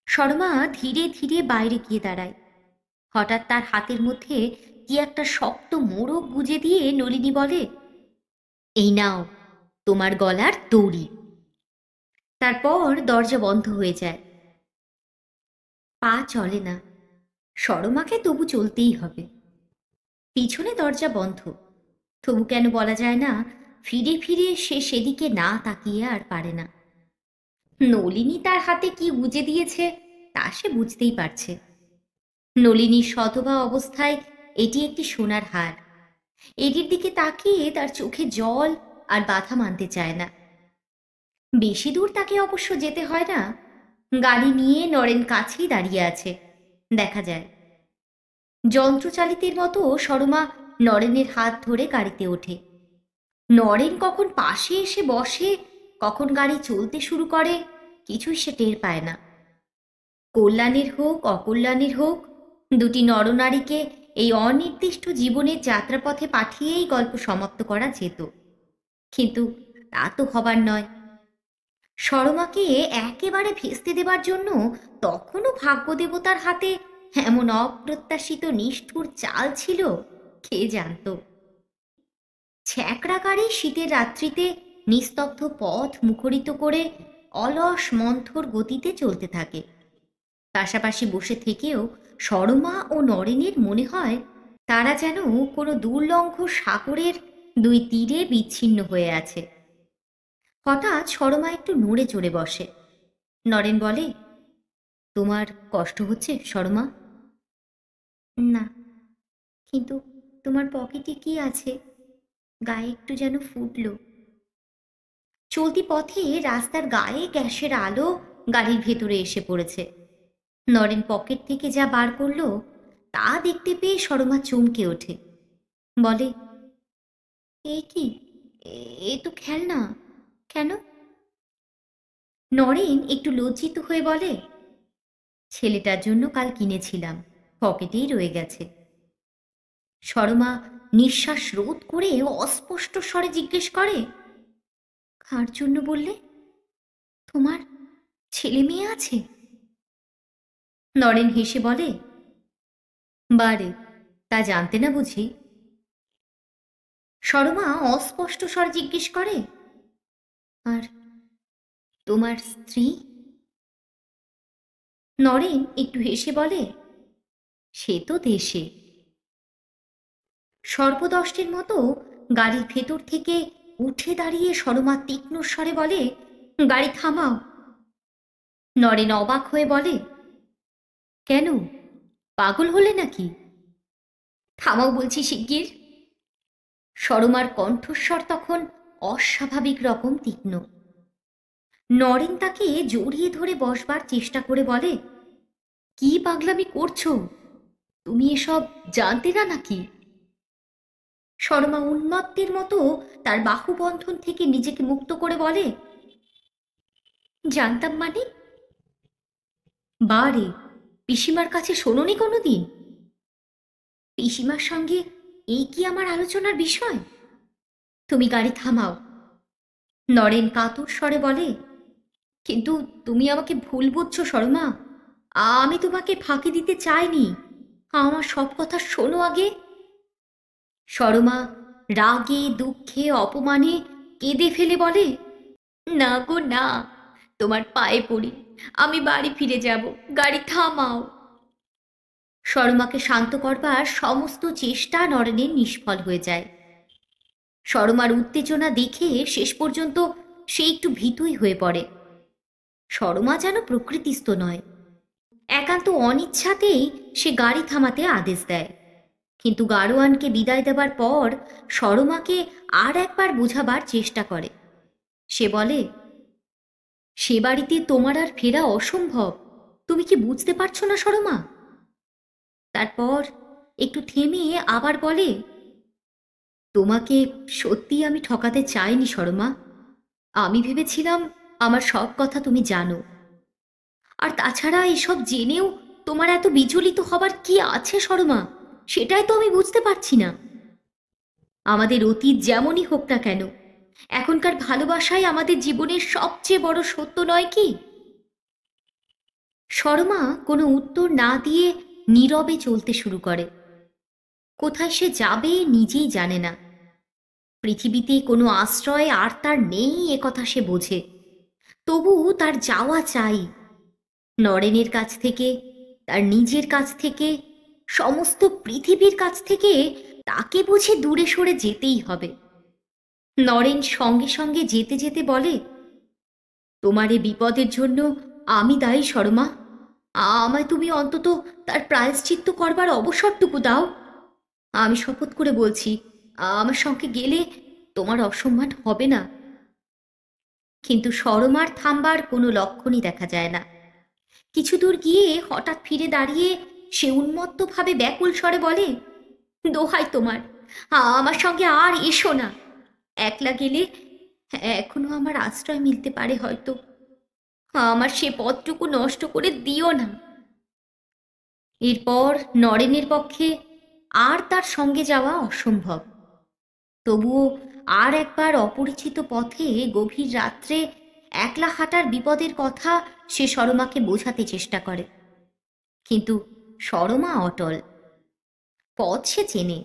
শর্মা ধীরে ধীরে বাইরে গিয়ে দাঁড়ায়। হঠাৎ তার হাতের মধ্যে কি একটা শক্ত মোড়ক গুজে দিয়ে নলিনী বলে, এই নাও তোমার গলার দড়ি। তারপর দরজা বন্ধ হয়ে যায়। পা চলে না, সরমাকে তবু চলতেই হবে। পিছনে দরজা বন্ধ, তবু কেন বলা যায় না ফিরে ফিরে সে সেদিকে না তাকিয়ে আর পারে না। নলিনী তার হাতে কি গুজে দিয়েছে তা সে বুঝতেই পারছে। নলিনীর সধবা অবস্থায় এটি একটি সোনার হার। এটির দিকে তাকিয়ে তার চোখে জল আর বাধা মানতে চায় না। বেশি দূর তাকে অবশ্য যেতে হয় না। গাড়ি নিয়ে নরেন কাছেই দাঁড়িয়ে আছে, দেখা যায়। যন্ত্রচালিতের মতো সরমা নরেনের হাত ধরে গাড়িতে ওঠে। নরেন কখন পাশে এসে বসে, কখন গাড়ি চলতে শুরু করে, কিছুই সে টের পায় না। কল্যাণের হোক অকল্যাণের হোক, দুটি নরনারীকে এই অনির্দিষ্ট জীবনের যাত্রাপথে পাঠিয়েই গল্প সমাপ্ত করা যেত, কিন্তু তা তো হবার নয়। সরমাকে একেবারে ভেস্তে দেবার জন্য তখনও ভাগ্যদেবতার হাতে এমন অপ্রত্যাশিত নিষ্ঠুর চাল ছিল, কে জানত। ছ্যাঁকড়া গাড়ি শীতের রাত্রিতে নিস্তব্ধ পথ মুখরিত করে অলস মন্থর গতিতে চলতে থাকে। পাশাপাশি বসে থেকেও সরমা ও নরেনের মনে হয় তারা যেন কোনো দুর্লঙ্ঘ সাগরের দুই তীরে বিচ্ছিন্ন হয়ে আছে। হঠাৎ সরমা একটু নড়ে চড়ে বসে। নরেন বলে, তোমার কষ্ট হচ্ছে সরমা? না, কিন্তু তোমার পকেটে কি আছে? গায়ে একটু যেন ফুটলো। চলতি পথে রাস্তার গায়ে গ্যাসের আলো গাড়ির ভেতরে এসে পড়েছে। নরেন পকেট থেকে যা বার করলো তা দেখতে পেয়ে সরমা চমকে ওঠে। বলে, এ কি? এ তো খেলনা। কেন? নরেন একটু লজ্জিত হয়ে বলে, ছেলেটার জন্য কাল কিনেছিলাম, পকেটেই রয়ে গেছে। সরমা নিঃশ্বাস রোধ করে অস্পষ্ট স্বরে জিজ্ঞেস করে, কার জন্য বললে? তোমার ছেলে মেয়ে আছে? নরেন হেসে বলে, বারে, তা জানতে না বুঝি? সরমা অস্পষ্ট স্বরে জিজ্ঞেস করে, আর তোমার স্ত্রী? নরেন একটু হেসে বলে, সে তো দেশে। সর্পদষ্টের মতো গাড়ির ভেতর থেকে উঠে দাঁড়িয়ে সরমা তীক্ষ্ণ স্বরে বলে, গাড়ি থামাও। নরেন অবাক হয়ে বলে, কেন, পাগল হলে নাকি? থামাও বলছি শিগগির। সরমার কণ্ঠস্বর তখন অস্বাভাবিক রকম তীক্ষ্ণ। নরেন তাকে জড়িয়ে ধরে বসবার চেষ্টা করে বলে, কি পাগলামি করছো? তুমি এসব জানতে না নাকি? শর্মা উন্মত্তের মতো তার বাহুবন্ধন থেকে নিজেকে মুক্ত করে বলে, জানতাম মানে? বারে, পিসিমার কাছে শোনোনি কোনোদিন? পিসিমার সঙ্গে এই কি আমার আলোচনার বিষয়? তুমি গাড়ি থামাও। নরেন কাতর স্বরে বলে, কিন্তু তুমি আমাকে ভুল বুঝছো শর্মা। আমি তোমাকে ফাঁকি দিতে চাইনি। আমার সব কথা শোনো আগে। শর্মা রাগে দুঃখে অপমানে কেঁদে ফেলে বলে, না গো না, তোমার পায়ে পড়ি, আমি বাড়ি ফিরে যাব, গাড়ি থামাও। শর্মাকে শান্ত করবার সমস্ত চেষ্টা নরেনের নিষ্ফল হয়ে যায়। শর্মার উত্তেজনা দেখে শেষ পর্যন্ত সে একটু ভীতই হয়ে পড়ে। শর্মা যেন প্রকৃতিস্থ নয়। একান্ত অনিচ্ছাতেই সে গাড়ি থামাতে আদেশ দেয়। কিন্তু গাড়োয়ানকে বিদায় দেবার পর শর্মাকে আর একবার বোঝাবার চেষ্টা করে। সে বলে, সে বাড়িতে তোমার আর ফেরা অসম্ভব। তুমি কি বুঝতে পারছো না শর্মা? তারপর একটু থেমে আবার বলে, তোমাকে সত্যি আমি ঠকাতে চাইনি শর্মা। আমি ভেবেছিলাম আমার সব কথা তুমি জানো। আর তাছাড়া এসব জেনেও তোমার এত বিচলিত হবার কি আছে শর্মা, সেটাই তো আমি বুঝতে পারছি না। আমাদের অতীত যেমনই হোক না কেন, এখনকার ভালোবাসাই আমাদের জীবনের সবচেয়ে বড় সত্য নয় কি? শর্মা কোনো উত্তর না দিয়ে নীরবে চলতে শুরু করে। কোথায় সে যাবে নিজেই জানে না। পৃথিবীতে কোনো আশ্রয় আর তার নেই একথা সে বোঝে। তবু তার যাওয়া চাই। নরেনের কাছ থেকে, তার নিজের কাছ থেকে, সমস্ত পৃথিবীর কাছ থেকে তাকে বুঝে দূরে সরে যেতেই হবে। নরেন সঙ্গে সঙ্গে যেতে যেতে বলে, তোমার এ বিপদের জন্য আমি দায়ী শর্মা। আমায় তুমি অন্তত তার প্রায়শ্চিত্ত করবার অবসরটুকু দাও। আমি শপথ করে বলছি, আমার সঙ্গে গেলে তোমার অসম্মান হবে না। কিন্তু শর্মার থামবার কোনো লক্ষণই দেখা যায় না। কিছু দূর গিয়ে হঠাৎ ফিরে দাঁড়িয়ে সে উন্মত্তভাবে ব্যাকুল স্বরে বলে, দোহাই তোমার, আমার সঙ্গে আর এসো না। একলা গেলে এখনো আমার আশ্রয় মিলতে পারে হয়তো। আমার সে পথটুকু নষ্ট করে দিও না। এরপর নরেনের পক্ষে আর তার সঙ্গে যাওয়া অসম্ভব। তবুও আর একবার অপরিচিত পথে গভীর রাত্রে একলা হাঁটার বিপদের কথা সে শর্মাকে বোঝাতে চেষ্টা করে। কিন্তু শর্মা অটল। পথ সে চেনে,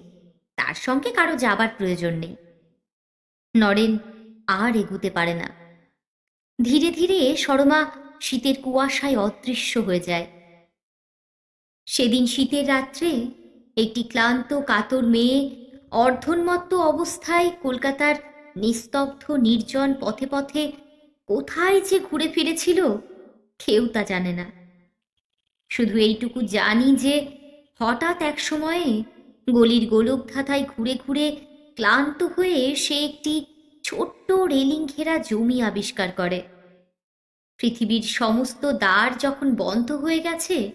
তার সঙ্গে কারো যাবার প্রয়োজন নেই। নরেন আর এগুতে পারে না। ধীরে ধীরে শর্মা শীতের কুয়াশায় অদৃশ্য হয়ে যায়। সেদিন শীতের রাত্রে একটি ক্লান্ত কাতর মেয়ে অর্ধোন্মত্ত অবস্থায় কলকাতার নিস্তব্ধ নির্জন পথে পথে কোথায় যে ঘুরে ফিরেছিল কেউ তা জানে না। শুধু এইটুকু জানি যে হঠাৎ এক সময়ে গলির গোলকধাঁধায় ঘুরে ঘুরে ক্লান্ত হয়ে সে একটি ছোট্ট রেলিং ঘেরা জমি আবিষ্কার করে। পৃথিবীর সমস্ত দ্বার যখন বন্ধ হয়ে গেছে,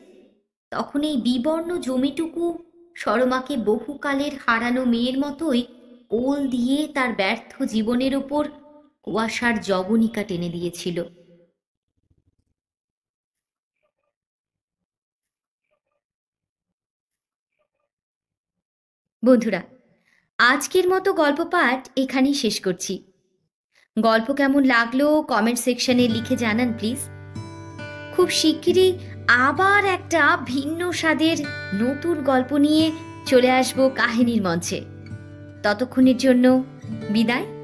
তখন এই বিবর্ণ জমিটুকু সরমাকে বহুকালের হারানো মেয়ের মতোই কোল দিয়ে তার ব্যর্থ জীবনের ওপর কুয়াশার জবনিকা টেনে দিয়েছিল। বন্ধুরা, আজকের মতো গল্প পাঠ এখানেই শেষ করছি। গল্প কেমন লাগলো কমেন্ট সেকশনে লিখে জানান প্লিজ। খুব শিগগিরই আবার একটা ভিন্ন স্বাদের নতুন গল্প নিয়ে চলে আসবো কাহিনীর মঞ্চে। ততক্ষণের জন্য বিদায়।